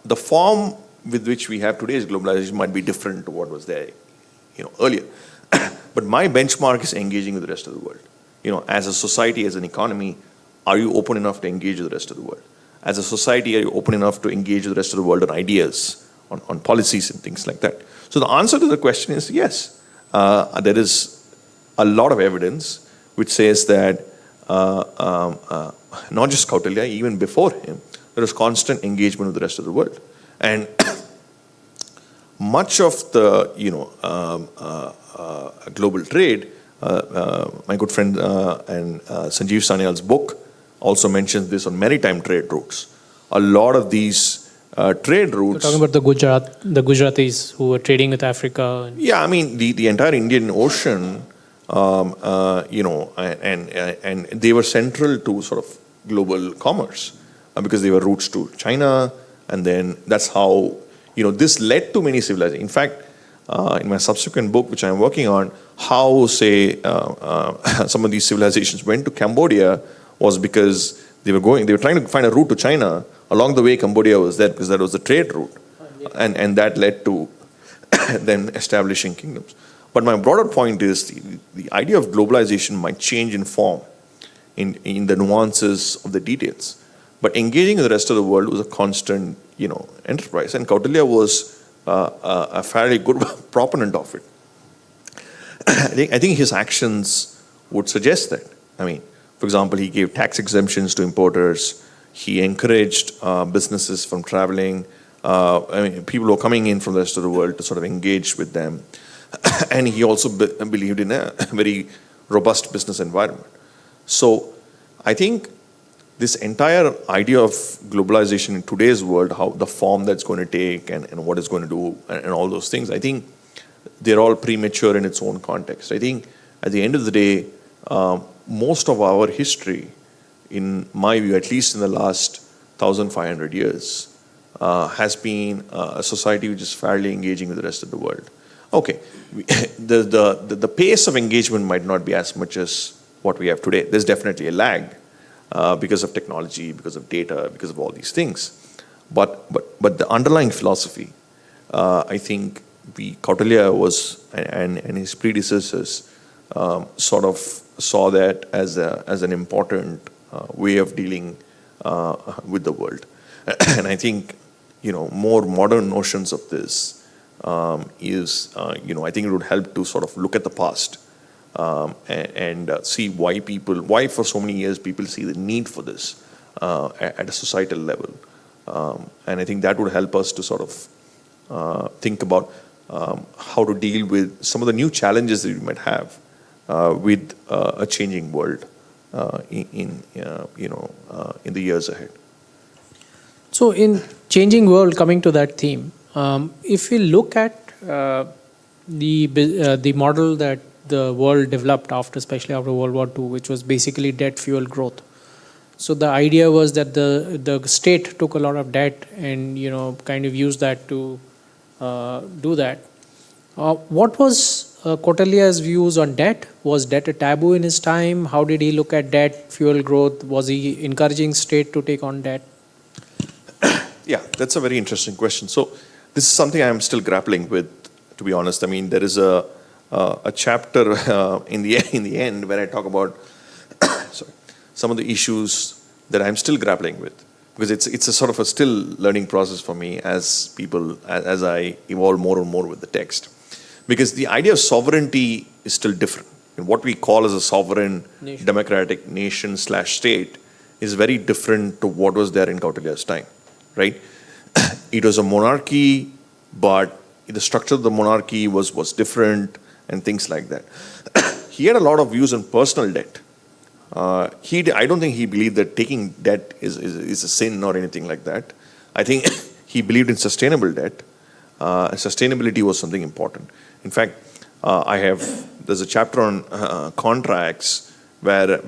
the form with which we have today's globalization might be different to what was there, earlier. But my benchmark is engaging with the rest of the world. As a society, as an economy, are you open enough to engage with the rest of the world? As a society, are you open enough to engage with the rest of the world on ideas, on policies and things like that? So the answer to the question is yes. There is a lot of evidence which says that not just Kautilya, even before him, there was constant engagement with the rest of the world. And much of the global trade, my good friend and Sanjeev Sanyal's book also mentions this on maritime trade routes. A lot of these trade routes. You're talking about the Gujaratis who were trading with Africa. Yeah, I mean the entire Indian Ocean, and they were central to sort of global commerce because they were routes to China, and then that's how this led to many civilizations. In fact, in my subsequent book, which I'm working on, how say some of these civilizations went to Cambodia was because they were trying to find a route to China. Along the way, Cambodia was there because that was the trade route, and that led to them establishing kingdoms. But my broader point is the idea of globalization might change in form, in the nuances of the details. But engaging with the rest of the world was a constant, enterprise. And Kautilya was a fairly good proponent of it. I think his actions would suggest that. I mean, for example, he gave tax exemptions to importers. He encouraged businesses from traveling. People who are coming in from the rest of the world to sort of engage with them. And he also believed in a very robust business environment. So I think this entire idea of globalization in today's world, how the form that's going to take and what it's going to do and all those things, I think they're all premature in its own context. I think at the end of the day, most of our history, in my view, at least in the last 1,500 years, has been a society which is fairly engaging with the rest of the world. Okay, the pace of engagement might not be as much as what we have today. There's definitely a lag because of technology, because of data, because of all these things. But the underlying philosophy, I think Kautilya was and his predecessors sort of saw that as an important way of dealing with the world. And I think more modern notions of this I think it would help to sort of look at the past and see why for so many years people see the need for this at a societal level. And I think that would help us to sort of think about how to deal with some of the new challenges that we might have with a changing world in the years ahead. So in changing world, coming to that theme, if we look at the model that the world developed especially after World War II, which was basically debt-fueled growth. So the idea was that the state took a lot of debt and kind of used that to do that. What was Kautilya's views on debt? Was debt a taboo in his time? How did he look at debt-fueled growth? Was he encouraging state to take on debt? Yeah, that's a very interesting question. So this is something I'm still grappling with, to be honest. I mean, there is a chapter in the end where I talk about some of the issues that I'm still grappling with, because it's a sort of a still learning process for me as I evolve more and more with the text. Because the idea of sovereignty is still different. And what we call as a sovereign democratic nation/state is very different to what was there in Kautilya's time, right? It was a monarchy, but the structure of the monarchy was different and things like that. He had a lot of views on personal debt. I don't think he believed that taking debt is a sin or anything like that. I think he believed in sustainable debt. Sustainability was something important. In fact, there's a chapter on contracts where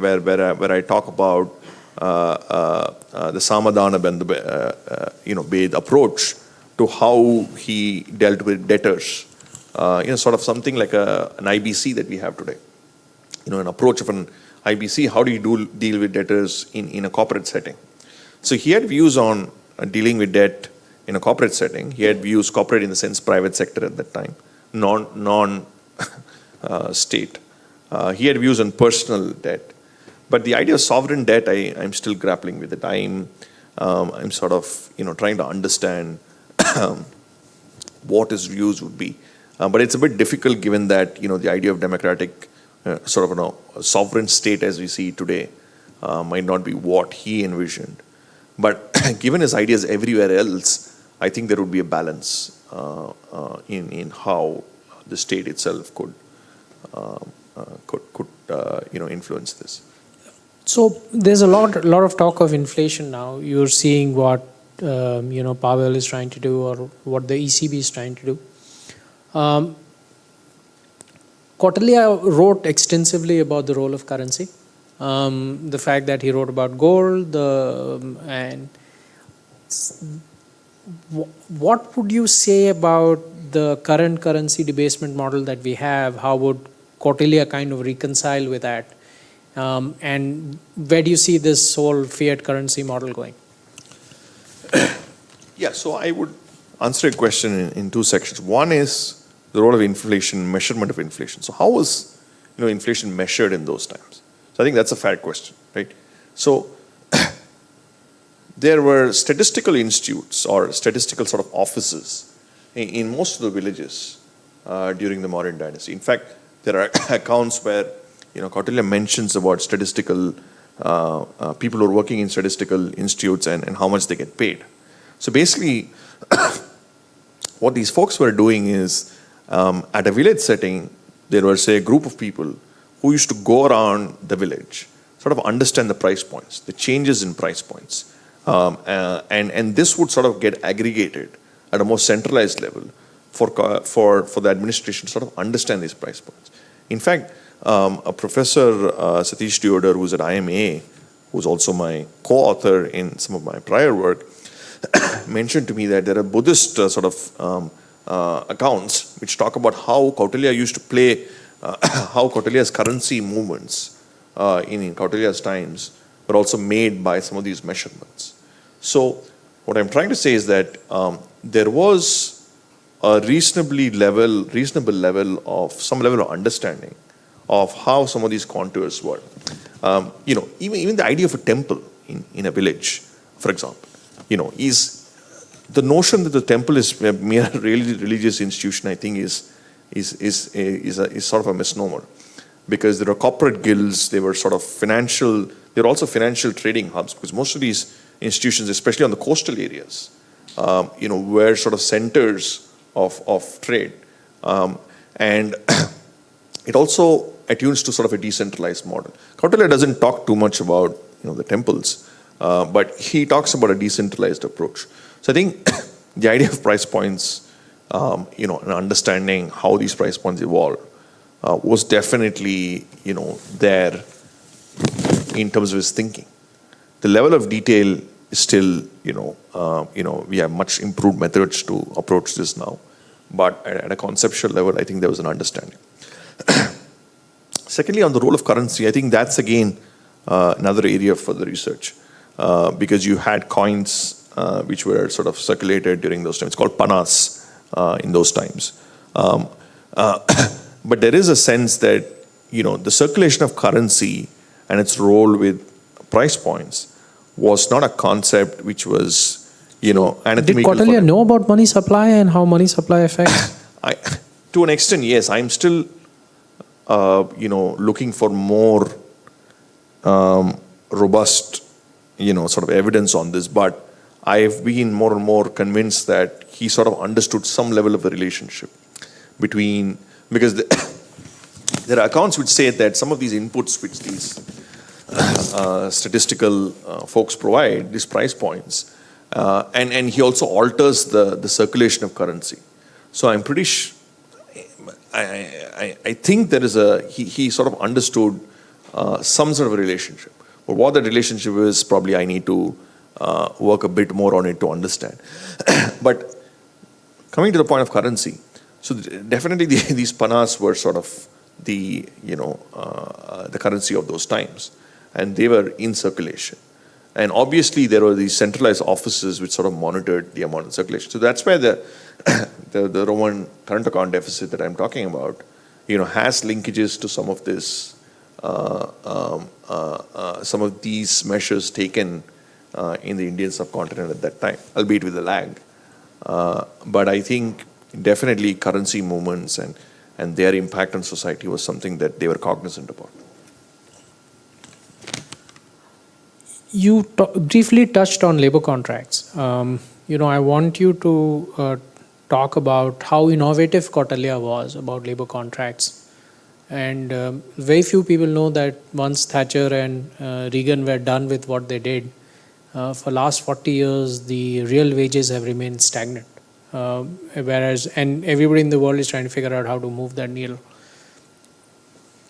I talk about the Samadana Bed approach to how he dealt with debtors. Sort of something like an IBC that we have today. An approach of an IBC, how do you deal with debtors in a corporate setting? So he had views on dealing with debt in a corporate setting. He had views, corporate in the sense private sector at that time, non-state. He had views on personal debt. But the idea of sovereign debt, I'm still grappling with it. I'm sort of trying to understand what his views would be. But it's a bit difficult given that the idea of democratic sort of a sovereign state as we see today might not be what he envisioned. But given his ideas everywhere else, I think there would be a balance in how the state itself could influence this. So there's a lot of talk of inflation now. You're seeing what Powell is trying to do, or what the ECB is trying to do. Kautilya wrote extensively about the role of currency, the fact that he wrote about gold, and what would you say about the current currency debasement model that we have? How would Kautilya kind of reconcile with that? And where do you see this whole fiat currency model going? Yeah, so I would answer your question in two sections. One is the role of inflation, measurement of inflation. So how was inflation measured in those times? So I think that's a fair question, right? So there were statistical institutes or statistical sort of offices in most of the villages during the Mauryan dynasty. In fact, there are accounts where Kautilya mentions about statistical people who are working in statistical institutes and how much they get paid. So basically, what these folks were doing is, at a village setting, there was, say, a group of people who used to go around the village, sort of understand the price points, the changes in price points. And this would sort of get aggregated at a more centralized level for the administration to sort of understand these price points. In fact, a professor, Satish Deodar, who's at IMA, who's also my co-author in some of my prior work, mentioned to me that there are Buddhist accounts which talk about how Kautilya used to play, how Kautilya's currency movements in Kautilya's times were also made by some of these measurements. So what I'm trying to say is that there was a reasonable level of some level of understanding of how some of these contours were. Even the idea of a temple in a village, for example, is the notion that the temple is a mere religious institution, I think is sort of a misnomer, because there are corporate guilds, they were sort of financial, they're also financial trading hubs, because most of these institutions, especially on the coastal areas, were sort of centers of trade. And it also attunes to sort of a decentralized model. Kautilya doesn't talk too much about the temples, but he talks about a decentralized approach. So I think the idea of price points, and understanding how these price points evolve, was definitely there in terms of his thinking. The level of detail is still we have much improved methods to approach this now, but at a conceptual level, I think there was an understanding. Secondly, on the role of currency, I think that's again another area for the research, because you had coins which were sort of circulated during those times, called panas in those times. But there is a sense that the circulation of currency and its role with price points was not a concept which was anatomical. Did Kautilya know about money supply and how money supply affects? To an extent, yes. I'm still looking for more robust sort of evidence on this, but I've been more and more convinced that he sort of understood some level of a relationship between, because there are accounts which say that some of these inputs which these statistical folks provide, these price points, and he also alters the circulation of currency. So I'm pretty I think there is he sort of understood some sort of a relationship. But what that relationship is, probably I need to work a bit more on it to understand. But coming to the point of currency, so definitely these panas were sort of the currency of those times, and they were in circulation. And obviously there were these centralized offices which sort of monitored the amount of circulation. So that's where the Roman current account deficit that I'm talking about, has linkages to some of this, some of these measures taken in the Indian subcontinent at that time, albeit with a lag. But I think definitely currency movements and their impact on society was something that they were cognizant about. You briefly touched on labor contracts. I want you to talk about how innovative Kautilya was about labor contracts. And very few people know that once Thatcher and Reagan were done with what they did, for last 40 years, the real wages have remained stagnant. And everybody in the world is trying to figure out how to move that needle.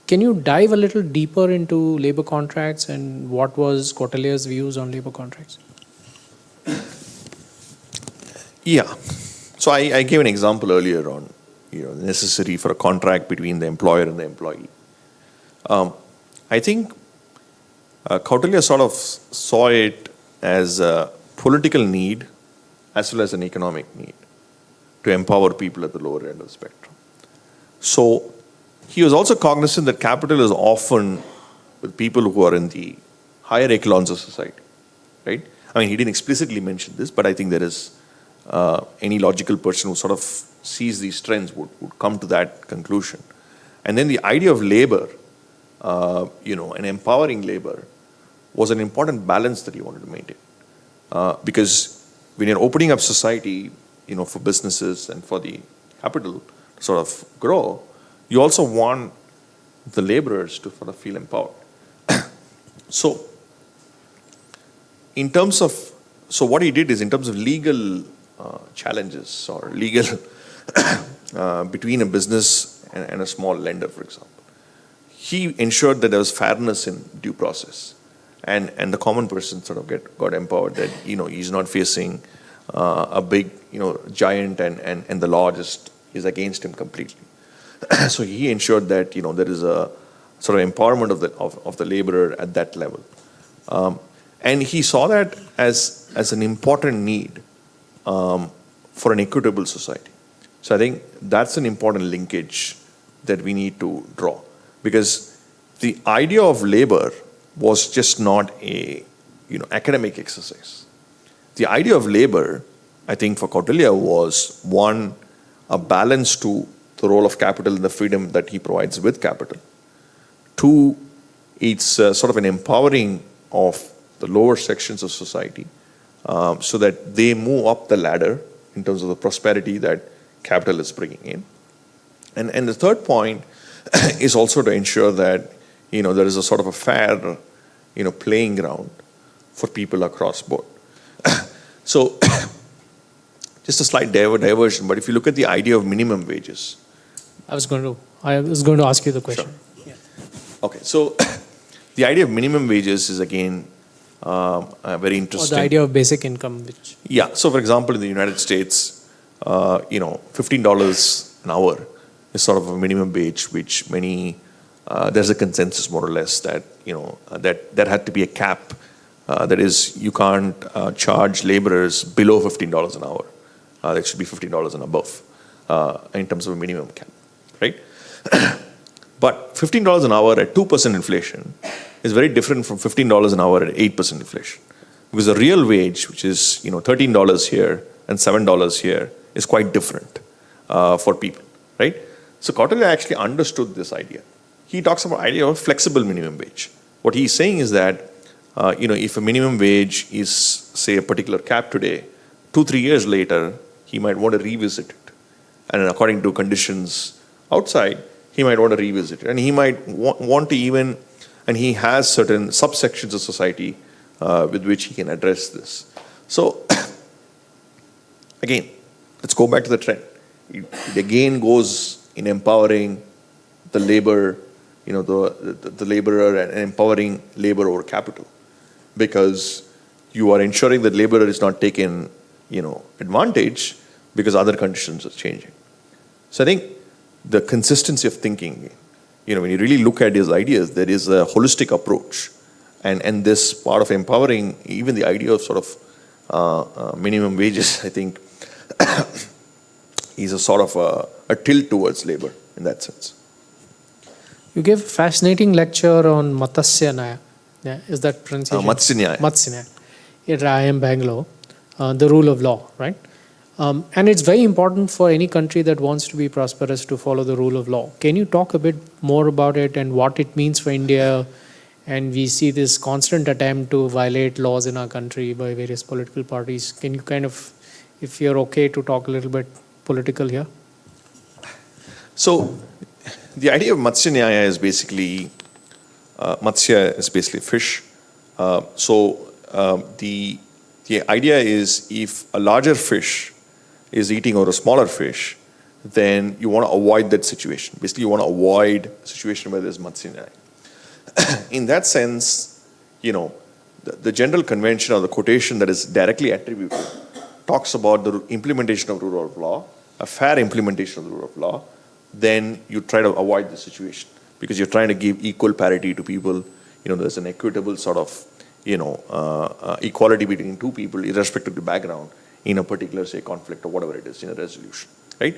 Can you dive a little deeper into labor contracts and what was Kautilya's views on labor contracts? Yeah. So I gave an example earlier on, necessary for a contract between the employer and the employee. I think Kautilya sort of saw it as a political need as well as an economic need to empower people at the lower end of the spectrum. So he was also cognizant that capital is often with people who are in the higher echelons of society, right? I mean, he didn't explicitly mention this, but I think there is any logical person who sort of sees these trends would come to that conclusion. And then the idea of labor, and empowering labor was an important balance that he wanted to maintain. Because when you're opening up society, for businesses and for the capital to sort of grow, you also want the laborers to sort of feel empowered. So what he did is in terms of legal challenges or legal between a business and a small lender, for example, he ensured that there was fairness in due process, and the common person sort of got empowered that he's not facing a big giant and the law just is against him completely. So he ensured that there is a sort of empowerment of the laborer at that level, and he saw that as an important need for an equitable society. So I think that's an important linkage that we need to draw, because the idea of labor was just not a academic exercise. The idea of labor, I think, for Kautilya was one, a balance to the role of capital and the freedom that he provides with capital. Two, it's sort of an empowering of the lower sections of society so that they move up the ladder in terms of the prosperity that capital is bringing in. And the third point is also to ensure that there is a sort of a fair playing ground for people across board. So just a slight diversion, but if you look at the idea of minimum wages. I was going to ask you the question. Sure. Yeah. Okay, so the idea of minimum wages is again very interesting. Or the idea of basic income, which. Yeah. So, for example, in the United States, $15 an hour is sort of a minimum wage, which many there's a consensus more or less that that there had to be a cap. That is, you can't charge laborers below $15 an hour. That should be $15 and above in terms of a minimum cap, right? But $15 an hour at 2% inflation is very different from $15 an hour at 8% inflation. Because the real wage, which is $13 here and $7 here, is quite different for people, right? So Kautilya actually understood this idea. He talks about the idea of flexible minimum wage. What he's saying is that if a minimum wage is, say, a particular cap today, 2-3 years later, he might want to revisit it. And according to conditions outside, he might want to revisit it. And he might want to even, and he has certain subsections of society with which he can address this. So, again, let's go back to the trend. It again goes in empowering the labor, the laborer, and empowering labor over capital. Because you are ensuring that laborer is not taken, advantage because other conditions are changing. So I think the consistency of thinking, when you really look at these ideas, there is a holistic approach. And this part of empowering, even the idea of sort of minimum wages, I think, is a sort of a tilt towards labor in that sense. You gave a fascinating lecture on Matsya Nyaya. Yeah, is that pronunciation? Matsya Nyaya. Matsya Nyaya. At IIM Bangalore, the rule of law, right? And it's very important for any country that wants to be prosperous to follow the rule of law. Can you talk a bit more about it and what it means for India And we see this constant attempt to violate laws in our country by various political parties. Can you kind of, if you're okay to talk a little bit political here? So the idea of Matsya Nyaya is basically, Matsya is basically fish. The idea is if a larger fish is eating or a smaller fish, then you want to avoid that situation. Basically, you want to avoid a situation where there's Matsya Nyaya. In that sense, the general convention or the quotation that is directly attributed talks about the implementation of rule of law, a fair implementation of the rule of law. Then you try to avoid the situation because you're trying to give equal parity to people. There's an equitable sort of, equality between two people, irrespective of the background, in a particular, say, conflict or whatever it is in a resolution, right?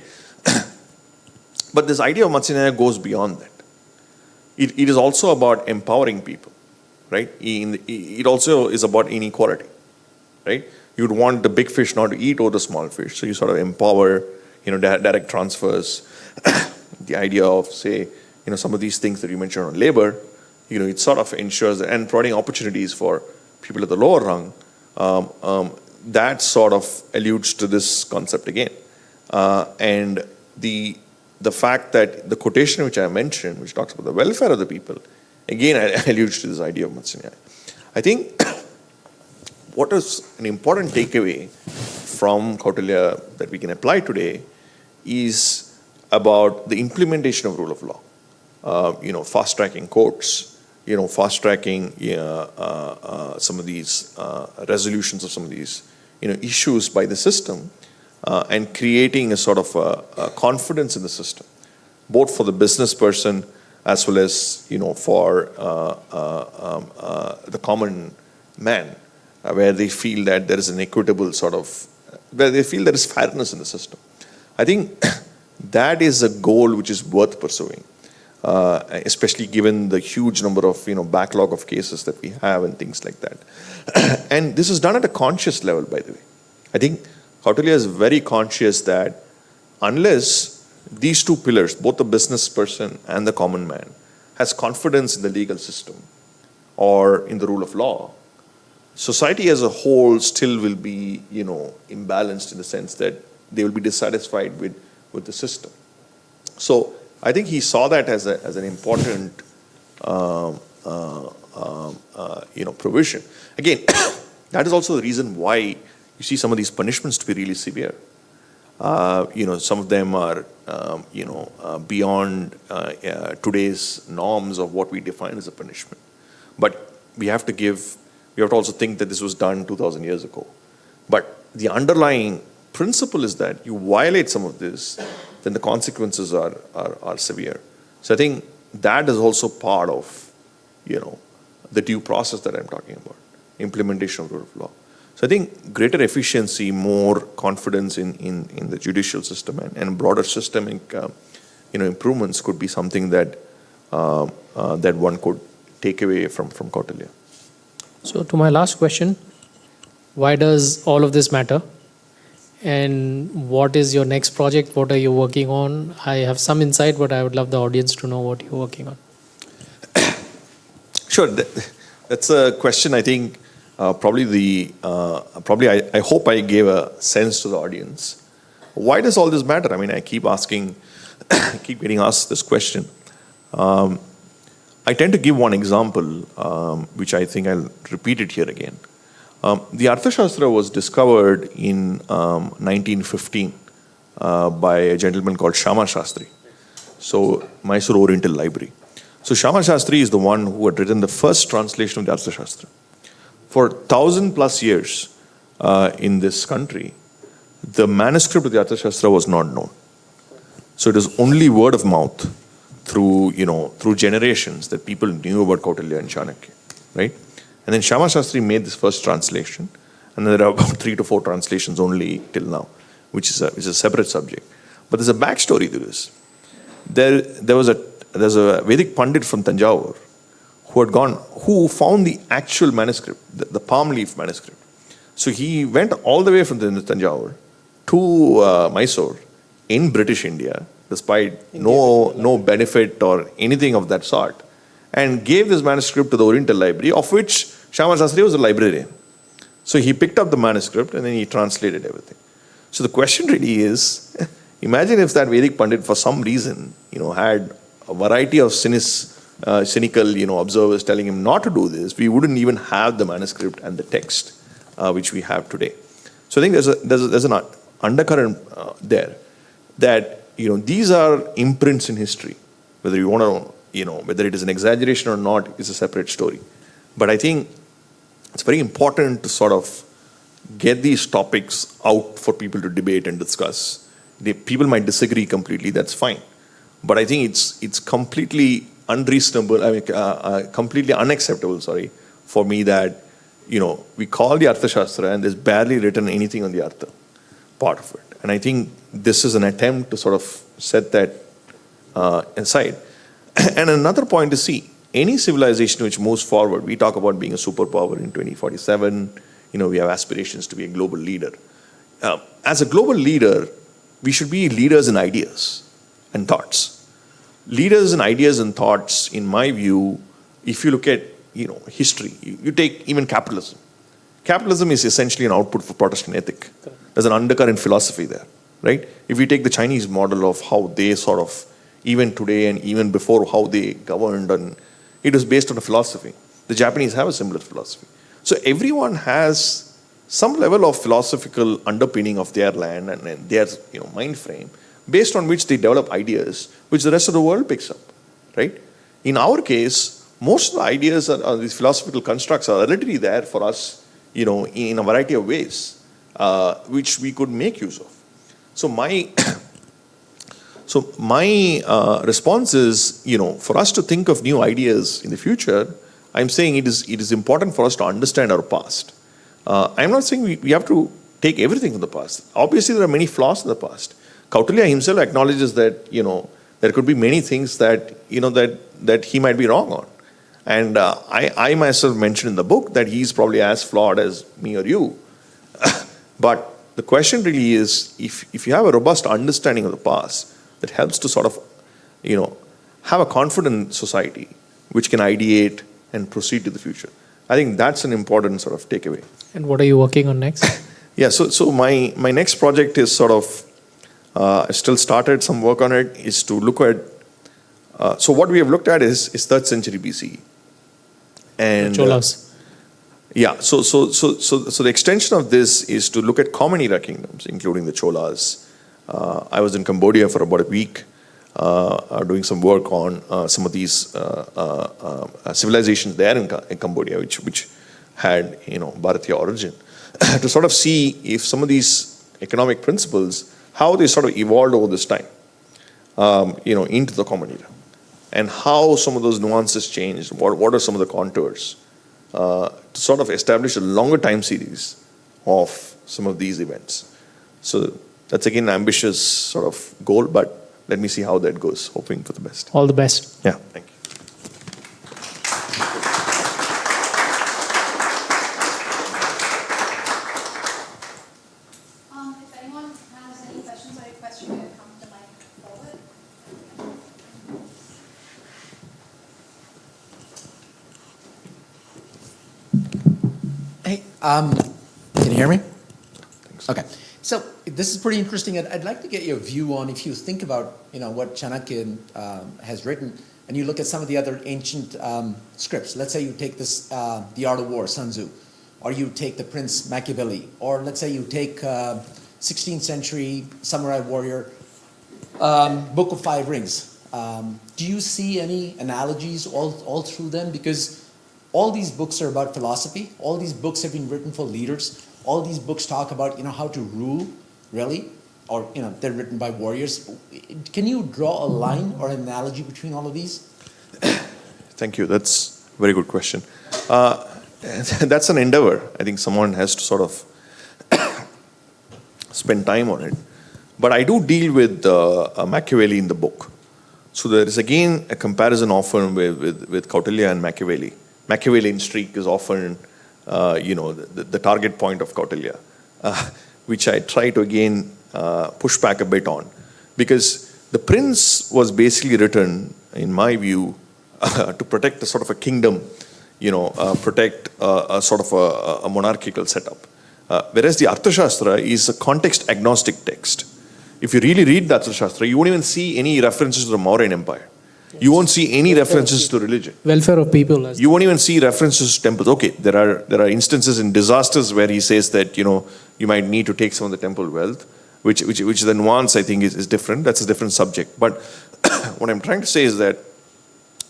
But this idea of Matsya Nyaya goes beyond that. It is also about empowering people, right? It also is about inequality, right? You'd want the big fish not to eat over the small fish, so you sort of empower, direct transfers. The idea of, say, some of these things that you mentioned on labor, it sort of ensures that, and providing opportunities for people at the lower rung, that sort of alludes to this concept again. And the fact that the quotation which I mentioned, which talks about the welfare of the people, again, alludes to this idea of Matsya Nyaya. I think what is an important takeaway from Kautilya that we can apply today is about the implementation of rule of law. Fast-tracking courts, fast-tracking some of these resolutions of some of these issues by the system, and creating a sort of a confidence in the system, both for the business person as well as for the common man, where they feel that there is an equitable sort of, where they feel there is fairness in the system. I think that is a goal which is worth pursuing, especially given the huge number of backlog of cases that we have and things like that. And this is done at a conscious level, by the way. I think Kautilya is very conscious that unless these two pillars, both the business person and the common man, has confidence in the legal system or in the rule of law, society as a whole still will be, imbalanced in the sense that they will be dissatisfied with the system. So I think he saw that as an important, provision. Again, that is also the reason why you see some of these punishments to be really severe. Some of them are, beyond today's norms of what we define as a punishment. But we have to also think that this was done 2,000 years ago. But the underlying principle is that you violate some of this, then the consequences are severe. So I think that is also part of, the due process that I'm talking about, implementation of rule of law. So I think greater efficiency, more confidence in the judicial system and broader systemic, improvements could be something that that one could take away from Kautilya. So to my last question, why does all of this matter? And what is your next project? What are you working on? I have some insight, but I would love the audience to know what you're working on. Sure, that's a question. I think probably I hope I gave a sense to the audience. Why does all this matter? I mean, I keep asking, keep getting asked this question. I tend to give one example, which I think I'll repeat it here again. The Arthashastra was discovered in 1915 by a gentleman called Shyama Shastri. So, Mysore Oriental Library. So, Shyama Shastri is the one who had written the first translation of the Arthashastra. For 1,000+ years in this country, the manuscript of the Arthashastra was not known. So, it was only word of mouth through generations that people knew about Kautilya and Chanakya, right? And then Shyama Shastri made this first translation, and there are about 3 to 4 translations only till now, which is a separate subject. But there's a backstory to this. There's a Vedic Pandit from Tanjavur who found the actual manuscript, the palm leaf manuscript. So he went all the way from Tanjavur to Mysore in British India, despite no benefit or anything of that sort, and gave this manuscript to the Oriental Library, of which Shyama Shastri was a librarian. So he picked up the manuscript and then he translated everything. So the question really is, imagine if that Vedic Pandit for some reason, had a variety of cynical, observers telling him not to do this, we wouldn't even have the manuscript and the text which we have today. So I think there's an undercurrent there that these are imprints in history. Whether you want to, whether it is an exaggeration or not is a separate story. But I think it's very important to sort of get these topics out for people to debate and discuss. People might disagree completely, that's fine. But I think it's completely unreasonable, completely unacceptable, for me that, we call the Arthashastra and there's barely written anything on the Artha part of it. And I think this is an attempt to sort of set that aside. And another point to see, any civilization which moves forward, we talk about being a superpower in 2047, we have aspirations to be a global leader. As a global leader, we should be leaders in ideas and thoughts. Leaders in ideas and thoughts, in my view, if you look at history, you take even capitalism. Capitalism is essentially an output for Protestant ethic. There's an undercurrent philosophy there, right? If we take the Chinese model of how they sort of, even today and even before how they governed, and it was based on a philosophy. The Japanese have a similar philosophy. So everyone has some level of philosophical underpinning of their land and their mind frame, based on which they develop ideas, which the rest of the world picks up, right? In our case, most of the ideas are these philosophical constructs are already there for us, in a variety of ways, which we could make use of. So my response is, for us to think of new ideas in the future, I'm saying it is important for us to understand our past. I'm not saying we have to take everything from the past. Obviously, there are many flaws in the past. Kautilya himself acknowledges that, there could be many things that, that he might be wrong on. And I myself mentioned in the book that he's probably as flawed as me or you. But the question really is, if you have a robust understanding of the past, that helps to sort of, have a confident society which can ideate and proceed to the future. I think that's an important sort of takeaway. And what are you working on next? Yeah, so my next project is sort of, I still started some work on it, is to look at, so what we have looked at is 3rd century BCE. And Cholas. Yeah, so the extension of this is to look at common era kingdoms, including the Cholas. I was in Cambodia for about a week, doing some work on some of these civilizations there in Cambodia, which had Bharatiya origin, to sort of see if some of these economic principles, how they sort of evolved over this time, into the common era, and how some of those nuances changed. What are some of the contours, to sort of establish a longer time series of some of these events. So that's again an ambitious sort of goal, but let me see how that goes, hoping for the best. All the best. Yeah, thank you. If anyone has any questions or requests, you can come to the mic forward. Hey, can you hear me? Okay, so this is pretty interesting. I'd like to get your view on, if you think about what Chanakya has written, and you look at some of the other ancient scripts. Let's say you take this, The Art of War, Sun Tzu, or you take The Prince, Machiavelli, or let's say you take 16th century samurai warrior, Book of Five Rings. Do you see any analogies all through them? Because all these books are about philosophy. All these books have been written for leaders. All these books talk about how to rule, really, or they're written by warriors. Can you draw a line or an analogy between all of these? Thank you. That's a very good question. That's an endeavor. I think someone has to sort of spend time on it. But I do deal with Machiavelli in the book. So there is again a comparison often with Kautilya and Machiavelli. Machiavellian streak is often, the target point of Kautilya, which I try to again push back a bit on. Because The Prince was basically written, in my view, to protect a sort of a kingdom, protect a sort of a monarchical setup. Whereas the Arthashastra is a context agnostic text. If you really read the Arthashastra, you won't even see any references to the Mauryan Empire. You won't see any references to religion. Welfare of people. You won't even see references to temples. Okay, there are instances in disasters where he says that you might need to take some of the temple wealth, which the nuance I think is different. That's a different subject. But what I'm trying to say is that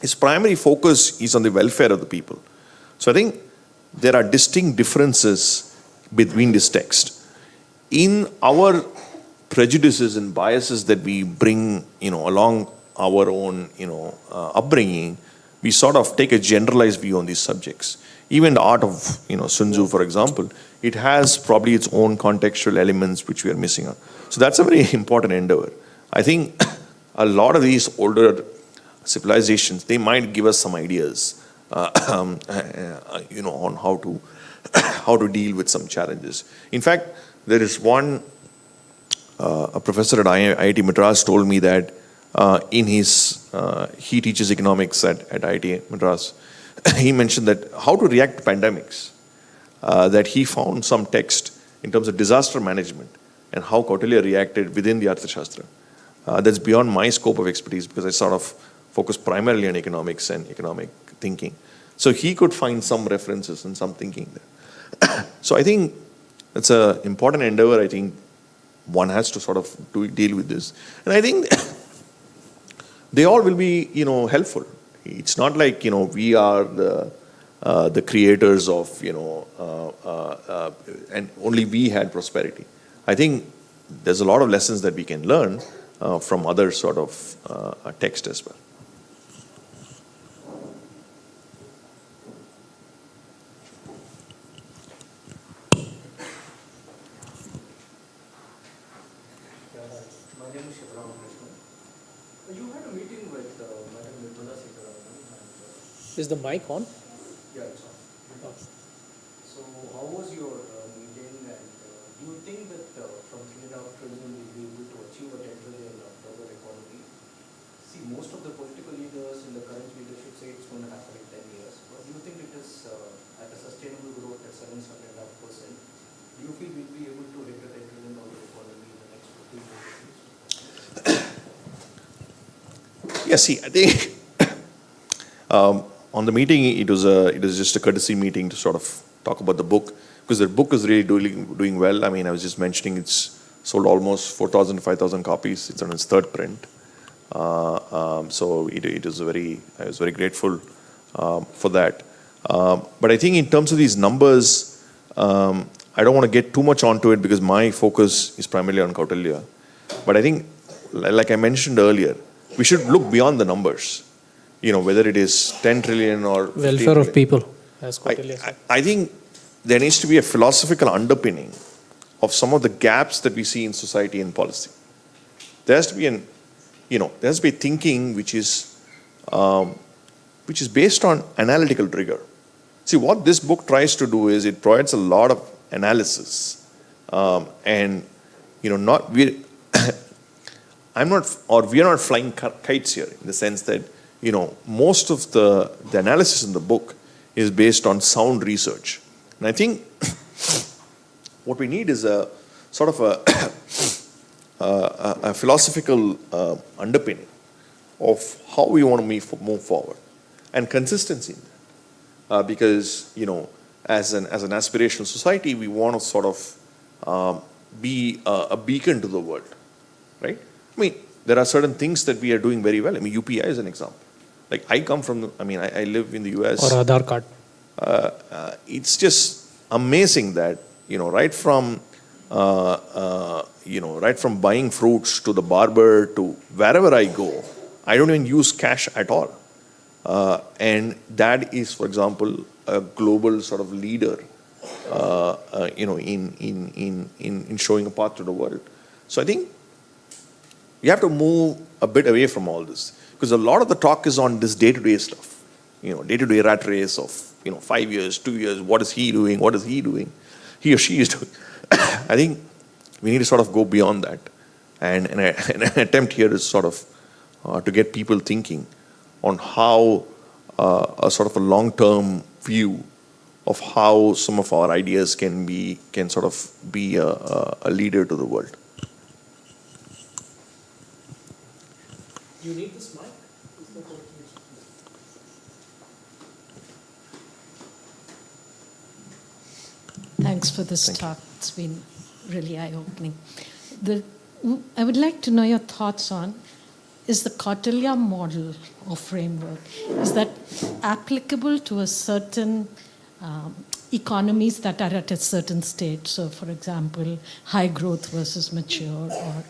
his primary focus is on the welfare of the people. So I think there are distinct differences between this text. In our prejudices and biases that we bring, along our own, upbringing, we sort of take a generalized view on these subjects. Even the art of, Sun Tzu, for example, it has probably its own contextual elements which we are missing on. So that's a very important endeavor. I think a lot of these older civilizations, they might give us some ideas, on how to deal with some challenges. In fact, there is one, a professor at IIT Madras told me that he teaches economics at IIT Madras. He mentioned that how to react to pandemics, that he found some text in terms of disaster management and how Kautilya reacted within the Arthashastra. That's beyond my scope of expertise because I sort of focus primarily on economics and economic thinking. So he could find some references and some thinking there. So I think it's an important endeavor. I think one has to sort of deal with this. And I think they all will be, helpful. It's not like, we are the creators of, and only we had prosperity. I think there's a lot of lessons that we can learn from other sort of text as well. My name is Sriram Balasubramaniam. You had a meeting with Madam Nirmala Sitaraman. Is the mic on? Yeah, it's on. So, how was your meeting, and do you think that from 3.5 trillion we'll be able to achieve a 10 trillion global economy? See, most of the political leaders in the current leadership say it's going to happen in 10 years. But do you think it is at a sustainable growth at 7.5%? Do you feel we'll be able to hit a 10 trillion economy in the next 15 years? Yeah, see, I think on the meeting, it was just a courtesy meeting to sort of talk about the book, because the book is really doing well. I mean, I was just mentioning it's sold almost 4,000 to 5,000 copies. It's on its third print. So it was I was very grateful for that. But I think in terms of these numbers, I don't want to get too much onto it because my focus is primarily on Kautilya. But I think, like I mentioned earlier, we should look beyond the numbers. Whether it is 10 trillion or 15 Welfare trillion. of people, as Kautilya said. I think there needs to be a philosophical underpinning of some of the gaps that we see in society and policy. There has to be thinking which is based on analytical rigor. See, what this book tries to do is it provides a lot of analysis, and we are not flying kites here in the sense that most of the analysis in the book is based on sound research. And I think what we need is a sort of a philosophical underpinning of how we want to move forward and consistency in that. Because, as an aspirational society, we want to sort of be a beacon to the world, right? I mean, there are certain things that we are doing very well. I mean, UPI is an example. Like I live in the US. Or Aadhaar card. It's just amazing that, right from buying fruits to the barber to wherever I go, I don't even use cash at all. And that is, for example, a global sort of leader, in showing a path to the world. So I think you have to move a bit away from all this, because a lot of the talk is on this day-to-day stuff, day-to-day rat race of 5 years, 2 years. What is he doing? What is he doing? He or she is doing. I think we need to sort of go beyond that, and an attempt here is sort of to get people thinking on how a sort of a long-term view of how some of our ideas can sort of be a leader to the world. You need this mic? Is that what it is? Thanks for this talk. It's been really eye-opening. I would like to know your thoughts on, is the Kautilya model or framework, is that applicable to a certain economies that are at a certain stage? So, for example, high growth versus mature, or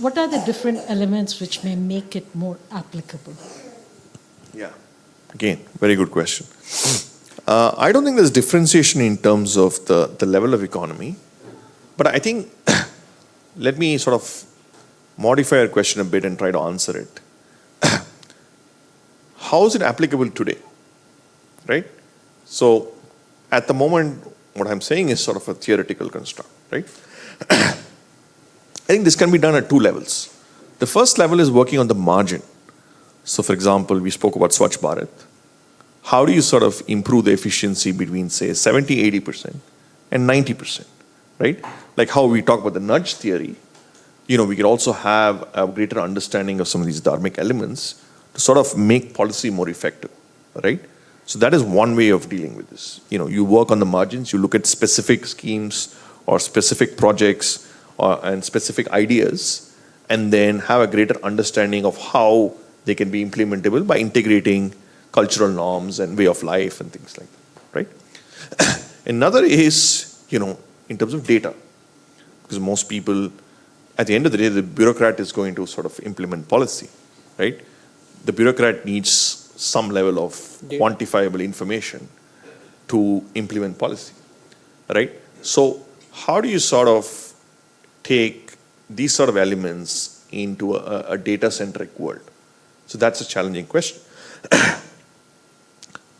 what are the different elements which may make it more applicable? Yeah. Again, very good question. I don't think there's differentiation in terms of the level of economy, but I think let me sort of modify your question a bit and try to answer it. How is it applicable today? Right? So, at the moment, what I'm saying is sort of a theoretical construct, right? I think this can be done at two levels. The first level is working on the margin. So, for example, we spoke about Swachh Bharat. How do you sort of improve the efficiency between, say, 70, 80% and 90%, right? Like how we talk about the nudge theory, we could also have a greater understanding of some of these dharmic elements to sort of make policy more effective, right? So that is one way of dealing with this. You work on the margins, you look at specific schemes or specific projects and specific ideas, and then have a greater understanding of how they can be implementable by integrating cultural norms and way of life and things like that, right? Another is, in terms of data, because most people, at the end of the day, the bureaucrat is going to sort of implement policy, right? The bureaucrat needs some level of quantifiable information to implement policy, right? So how do you sort of take these sort of elements into a data-centric world? So that's a challenging question.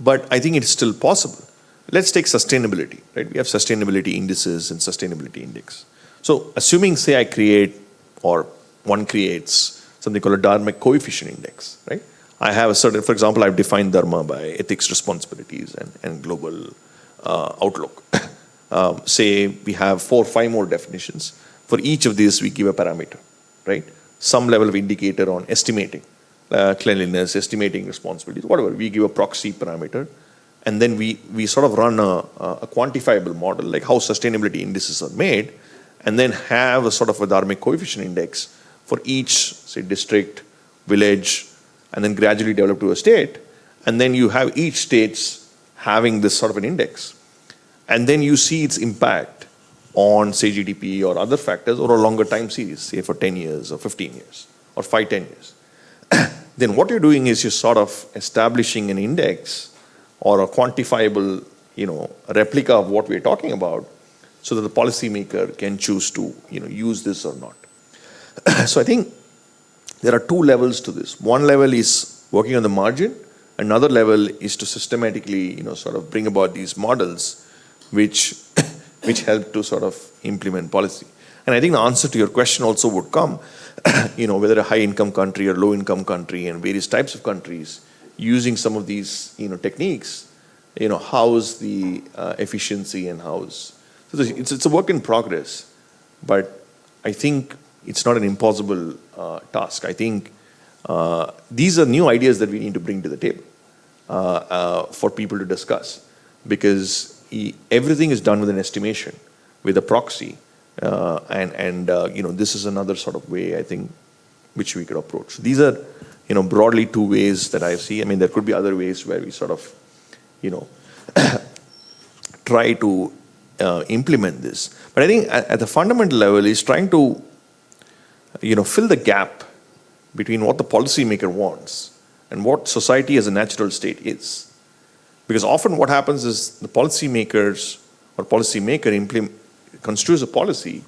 But I think it's still possible. Let's take sustainability, right? We have sustainability indices and sustainability index. So assuming, say, I create, or one creates something called a dharmic coefficient index, right? I have a certain, for example, I've defined dharma by ethics, responsibilities, and global outlook. Say we have 4 or 5 more definitions. For each of these, we give a parameter, right? Some level of indicator on estimating cleanliness, estimating responsibilities, whatever. We give a proxy parameter, and then we sort of run a quantifiable model, like how sustainability indices are made, and then have a sort of a dharmic coefficient index for each, say, district, village, and then gradually develop to a state. And then you have each states having this sort of an index. And then you see its impact on, say, GDP or other factors over a longer time series, say for 10 years or 15 years or 5, 10 years. Then what you're doing is you're sort of establishing an index or a quantifiable, a replica of what we're talking about, so that the policymaker can choose to, use this or not. So I think there are 2 levels to this. One level is working on the margin. Another level is to systematically, sort of bring about these models which help to sort of implement policy. And I think the answer to your question also would come, whether a high-income country or low-income country and various types of countries using some of these, techniques, how's the efficiency and how's... So it's a work in progress, but I think it's not an impossible task. I think these are new ideas that we need to bring to the table for people to discuss, because everything is done with an estimation, with a proxy, and this is another sort of way, I think, which we could approach. These are, broadly 2 ways that I see. I mean, there could be other ways where we sort of, try to implement this. But I think at the fundamental level is trying to, fill the gap between what the policymaker wants and what society as a natural state is. Because often what happens is the policymakers or policymaker construes a policy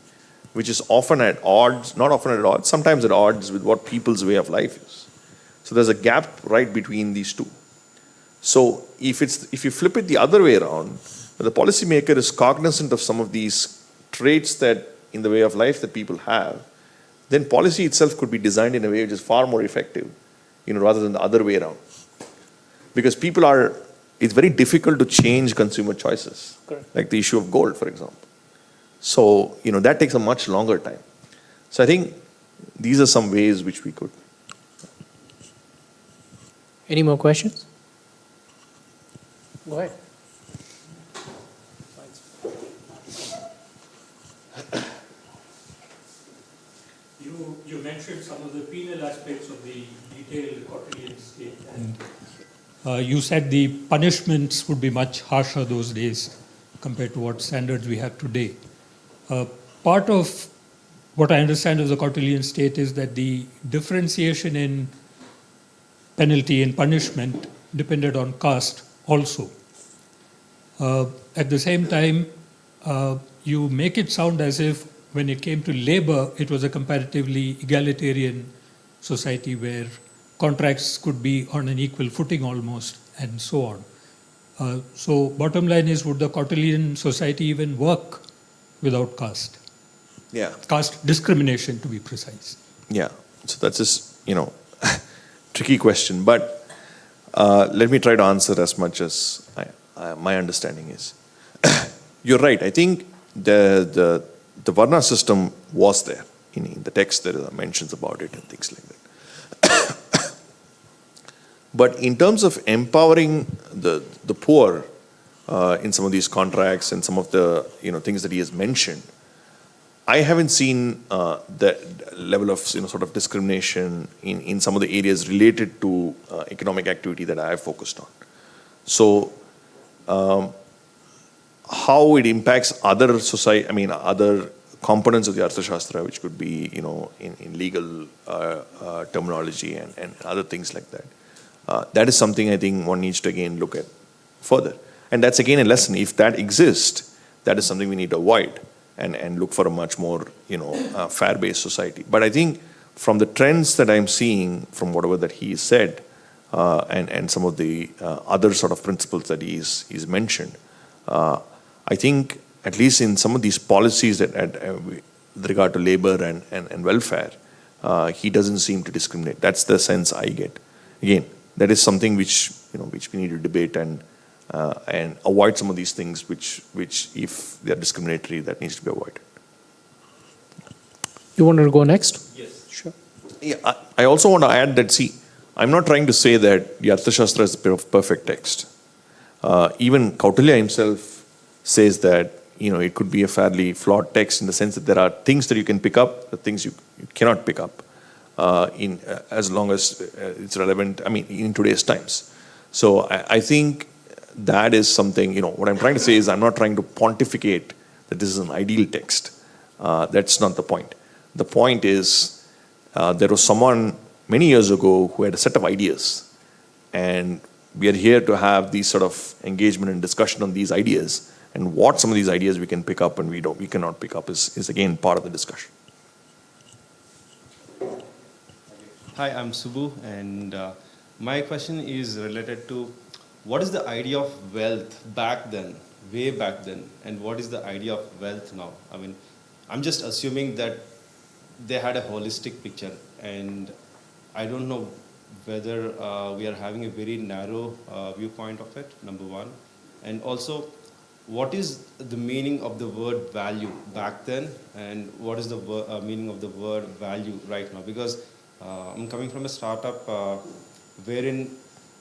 which is often at odds, not often at odds, sometimes at odds with what people's way of life is. So there's a gap right between these two. So if you flip it the other way around, the policymaker is cognizant of some of these traits that in the way of life that people have, then policy itself could be designed in a way which is far more effective, rather than the other way around. because it's very difficult to change consumer choices. Correct. Like the issue of gold, for example. So, that takes a much longer time. So I think these are some ways which we could. Any more questions? Go ahead. You mentioned some of the penal aspects of the detailed Kautilyan state, and you said the punishments would be much harsher those days compared to what standards we have today. Part of what I understand of the Kautilyan state is that the differentiation in penalty and punishment depended on caste also. At the same time, you make it sound as if when it came to labor, it was a comparatively egalitarian society where contracts could be on an equal footing almost, and so on. So bottom line is, would the Kautilyan society even work without caste? Yeah. Caste discrimination, to be precise. Yeah. So that's just, tricky question. But let me try to answer as much as my understanding is. You're right. I think the Varna system was there. In the text, there are mentions about it and things like that. But in terms of empowering the poor in some of these contracts and some of the things that he has mentioned, I haven't seen that level of sort of discrimination in some of the areas related to economic activity that I have focused on. So how it impacts other other components of the Arthashastra, which could be in legal terminology and other things like that. That is something I think one needs to again look at further. And that's again a lesson. If that exists, that is something we need to avoid and look for a much more fair-based society. But I think from the trends that I'm seeing, from whatever that he said, and some of the other sort of principles that he's mentioned, I think at least in some of these policies that with regard to labor and welfare, he doesn't seem to discriminate. That's the sense I get. Again, that is something which we need to debate and avoid some of these things which if they are discriminatory, that needs to be avoided. You want to go next? Yes. Sure. Yeah, I also want to add that, I'm not trying to say that the Arthashastra is the perfect text. Even Kautilya himself says that it could be a fairly flawed text in the sense that there are things that you can pick up, the things you cannot pick up as long as it's relevant, in today's times. So I think that is something, what I'm trying to say is I'm not trying to pontificate that this is an ideal text. That's not the point. The point is there was someone many years ago who had a set of ideas, and we are here to have these sort of engagement and discussion on these ideas, and what some of these ideas we can pick up and we cannot pick up is again part of the discussion. Hi, I'm Subbu, and my question is related to what is the idea of wealth back then, way back then, and what is the idea of wealth now? I'm just assuming that they had a holistic picture, and I don't know whether we are having a very narrow viewpoint of it, number one. And also, what is the meaning of the word value back then, and what is the meaning of the word value right now? Because I'm coming from a startup wherein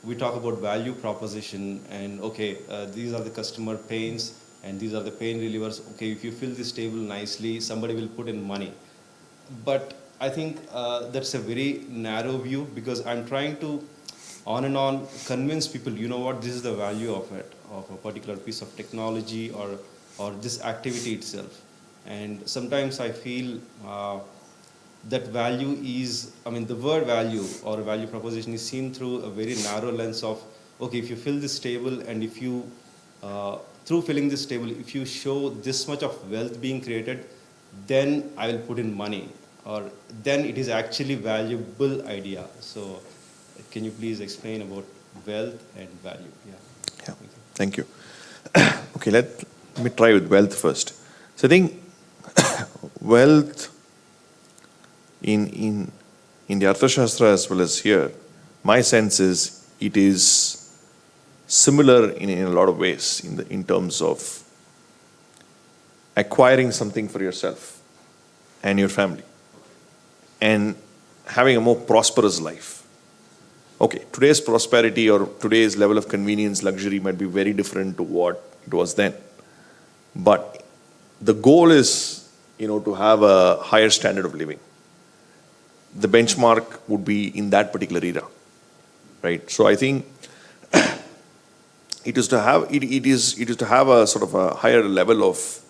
we talk about value proposition and these are the customer pains and these are the pain relievers. Okay, if you fill this table nicely, somebody will put in money. But I think that's a very narrow view, because I'm trying to on and on convince people, this is the value of it, of a particular piece of technology or this activity itself. And sometimes I feel that value is, the word value or value proposition is seen through a very narrow lens of, if you fill this table and if you, through filling this table, if you show this much of wealth being created, then I will put in money, or then it is actually valuable idea. So can you please explain about wealth and value? Yeah. Thank you. Okay, let me try with wealth first. So I think wealth in the Arthashastra as well as here, my sense is it is similar in a lot of ways in terms of acquiring something for yourself and your family and having a more prosperous life. Okay, today's prosperity or today's level of convenience, luxury might be very different to what it was then. But the goal is, to have a higher standard of living. The benchmark would be in that particular era, right? So I think it is to have a sort of a higher level of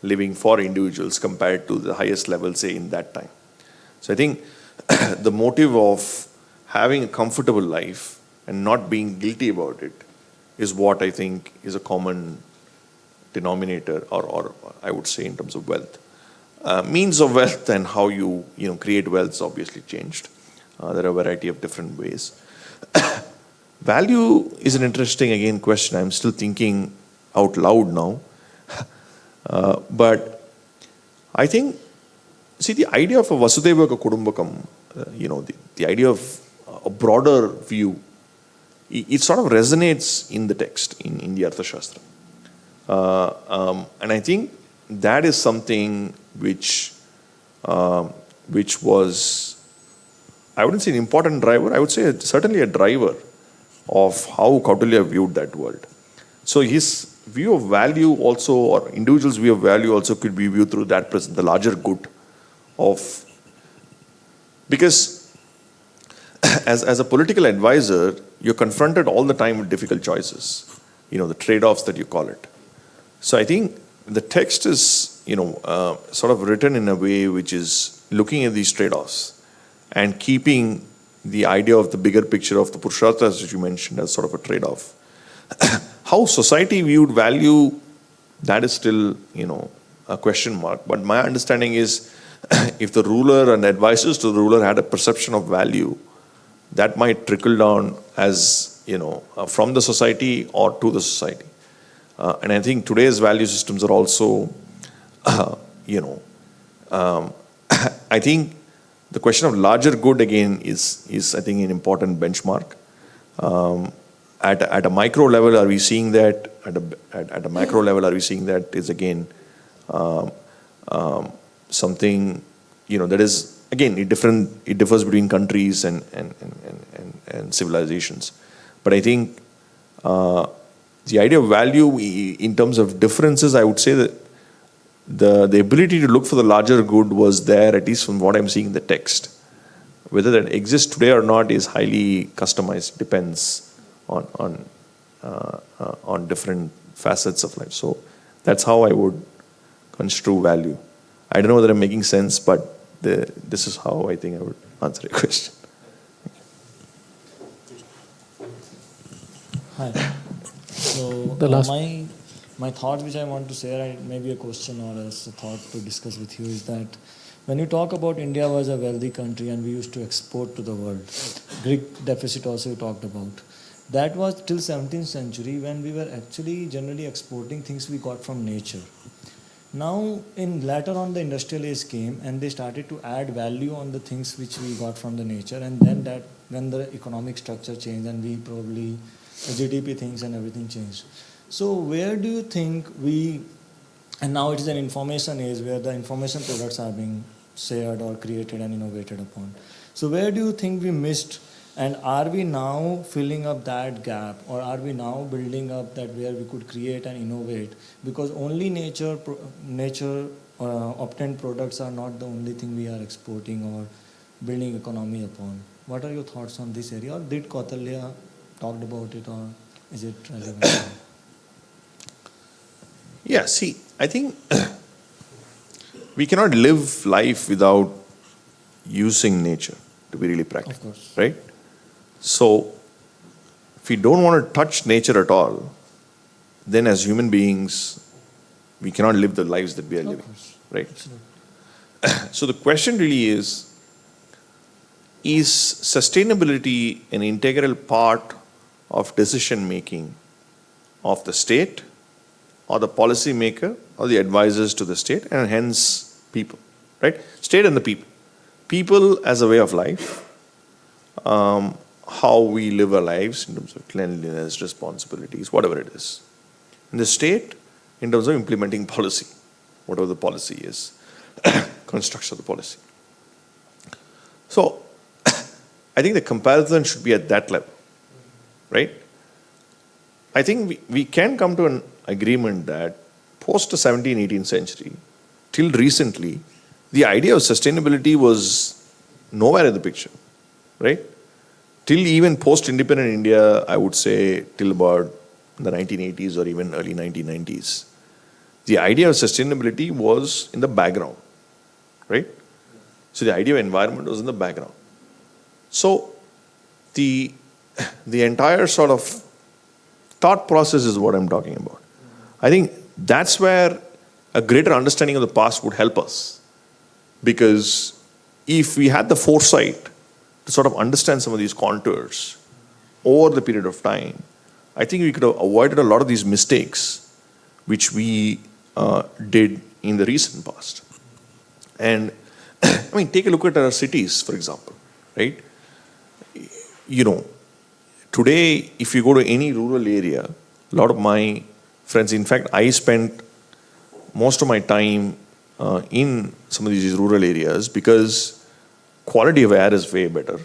living for individuals compared to the highest level, say, in that time. So I think the motive of having a comfortable life and not being guilty about it is what I think is a common denominator, or I would say in terms of wealth. Means of wealth and how you create wealth is obviously changed. There are a variety of different ways. Value is an interesting, again, question. I'm still thinking out loud now. But I think, see, the idea of a Vasudeva Kudumbakam, the idea of a broader view, it sort of resonates in the text, in the Arthashastra. And I think that is something which was, I wouldn't say an important driver, I would say certainly a driver of how Kautilya viewed that world. So his view of value also, or individual's view of value also, could be viewed through that prism, the larger good of, because as a political advisor, you're confronted all the time with difficult choices, the trade-offs that you call it. So I think the text is, sort of written in a way which is looking at these trade-offs and keeping the idea of the bigger picture of the Purusharthas, which you mentioned, as sort of a trade-off. How society viewed value, that is still, a question mark. But my understanding is, if the ruler and advisors to the ruler had a perception of value, that might trickle down as, from the society or to the society. And I think today's value systems are also, I think the question of larger good, again, is I think an important benchmark. At a micro level, are we seeing that? At a macro level, are we seeing that is, again, something, that is, again, it differs between countries and civilizations. But I think the idea of value in terms of differences, I would say that the ability to look for the larger good was there, at least from what I'm seeing in the text. Whether that exists today or not is highly customized, depends on different facets of life. So that's how I would construe value. I don't know whether I'm making sense, but this is how I think I would answer your question. Hi. So The last- my thought which I want to share, maybe a question or as a thought to discuss with you, is that when you talk about India was a wealthy country and we used to export to the world, Greek deficit also you talked about. That was till 17th century when we were actually generally exporting things we got from nature. Now, later on, the industrial age came and they started to add value on the things which we got from the nature, and then when the economic structure changed and we probably GDP things and everything changed. So where do you think and now it is an information age where the information products are being shared or created and innovated upon. So where do you think we missed, and are we now filling up that gap, or are we now building up that where we could create and innovate? Because only nature obtained products are not the only thing we are exporting or building economy upon. What are your thoughts on this area? Or did Kautilya talked about it, or is it relevant? Yeah, see, I think we cannot live life without using nature, to be really practical. Of course. Right? So, if we don't want to touch nature at all, then as human beings, we cannot live the lives that we are living. course. Right? Absolutely. So the question really is sustainability an integral part of decision making of the state or the policy maker or the advisors to the state, and hence people, right? State and the people. People as a way of life. how we live our lives in terms of cleanliness, responsibilities, whatever it is. In the state, in terms of implementing policy, whatever the policy is, construction of the policy. So, I think the comparison should be at that level, right? I think we can come to an agreement that post the 17th, 18th century, till recently, the idea of sustainability was nowhere in the picture, right? Till even post-independent India, I would say till about the 1980s or even early 1990s, the idea of sustainability was in the background, right? So the idea of environment was in the background. So the entire sort of thought process is what I'm talking about. I think that's where a greater understanding of the past would help us. Because if we had the foresight to sort of understand some of these contours over the period of time, I think we could have avoided a lot of these mistakes which we did in the recent past. And I mean, take a look at our cities, for example, right? You know, today, if you go to any rural area, a lot of my friends, in fact, I spent most of my time in some of these rural areas because quality of air is way better,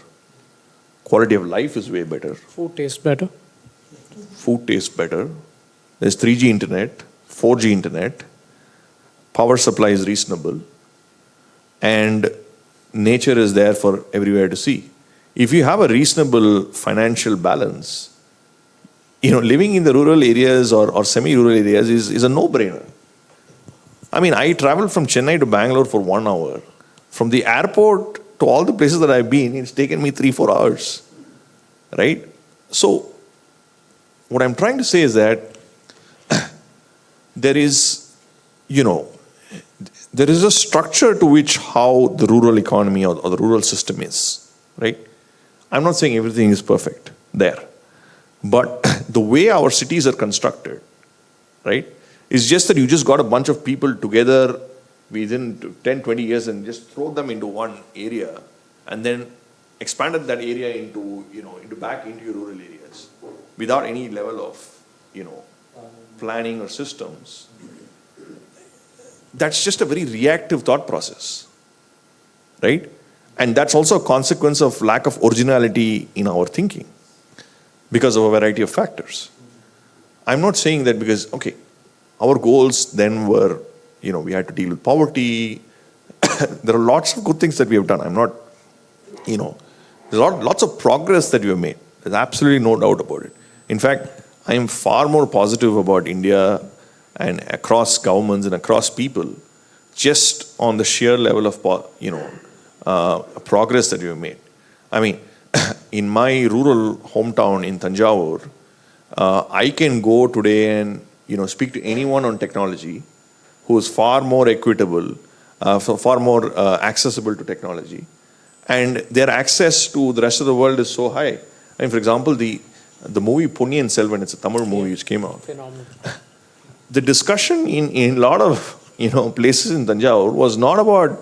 quality of life is way better, Food tastes better. food tastes better, there's 3G internet, 4G internet, power supply is reasonable, and nature is there for everywhere to see. If you have a reasonable financial balance, living in the rural areas or semi-rural areas is a no-brainer. I mean, I traveled from Chennai to Bangalore for 1 hour. From the airport to all the places that I've been, it's taken me 3-4 hours, right? So, what I'm trying to say is that there is, there is a structure to which how the rural economy or the rural system is, right? I'm not saying everything is perfect there. But the way our cities are constructed, right, is just that you just got a bunch of people together within 10, 20 years and just throw them into one area and then expanded that area into back into your rural areas without any level of, planning or systems. That's just a very reactive thought process, right? And that's also a consequence of lack of originality in our thinking because of a variety of factors. I'm not saying that because, our goals then were, we had to deal with poverty. There are lots of good things that we have done. I'm not, there's lots of progress that we have made. There's absolutely no doubt about it. In fact, I am far more positive about India and across governments and across people, just on the sheer level of, progress that we have made. I mean, in my rural hometown in Tanjavur, I can go today and speak to anyone on technology who is far more equitable, far more accessible to technology, and their access to the rest of the world is so high. I mean, for example, the movie Punniyin Selvan, it's a Tamil movie which came out. Phenomenal. The discussion in a lot of places in Tanjavur was not about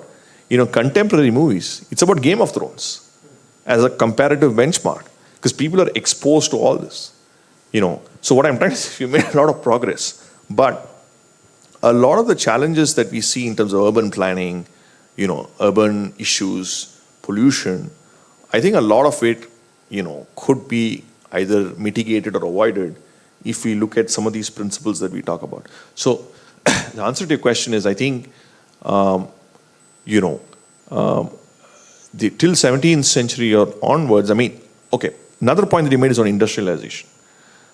contemporary movies. It's about Game of Thrones as a comparative benchmark because people are exposed to all this. So what I'm trying to say, we made a lot of progress, but a lot of the challenges that we see in terms of urban planning, urban issues, pollution, I think a lot of it, could be either mitigated or avoided if we look at some of these principles that we talk about. So the answer to your question is, I think, till 17th century or onwards, another point that you made is on industrialization.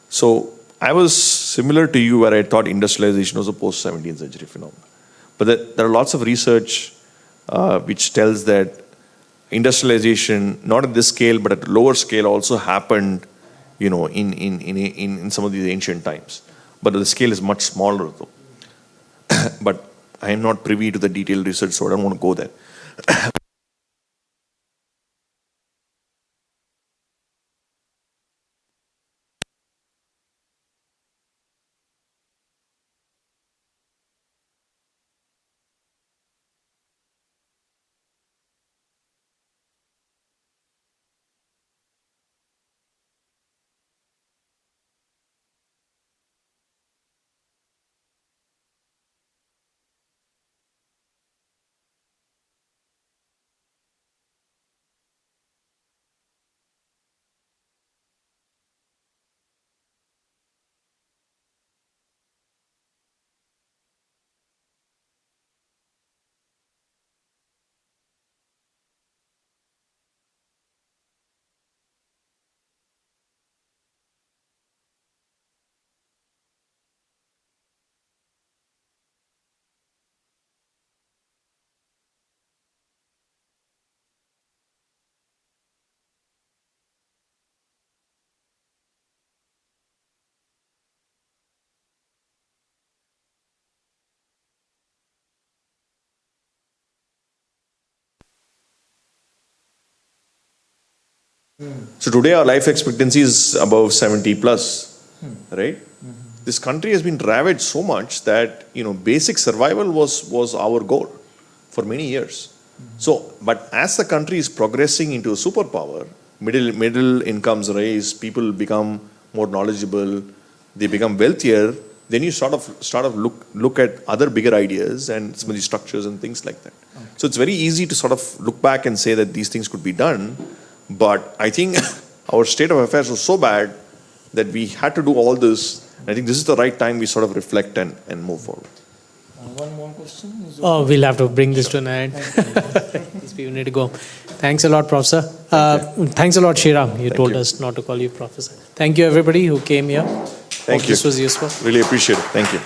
So I was similar to you where I thought industrialization was a post-17th century phenomenon. But there are lots of research which tells that industrialization, not at this scale, but at a lower scale also happened, in some of these ancient times. But the scale is much smaller though. But I am not privy to the detailed research, so I don't want to go there. So today our life expectancy is above 70 plus, right? This country has been ravaged so much that, basic survival was our goal for many years. So, but as the country is progressing into a superpower, middle incomes rise, people become more knowledgeable, they become wealthier, then you sort of look at other bigger ideas and some of these structures and things like that. Okay. So it's very easy to sort of look back and say that these things could be done, but I think our state of affairs was so bad that we had to do all this. I think this is the right time we sort of reflect and move forward. One more question. Oh, we'll have to bring this to an end. These people need to go. Thanks a lot, Professor. Thanks a lot, Sriram. You told us not to call you Professor. Thank you, everybody who came here. Thank you. This was useful. Really appreciate it. Thank you.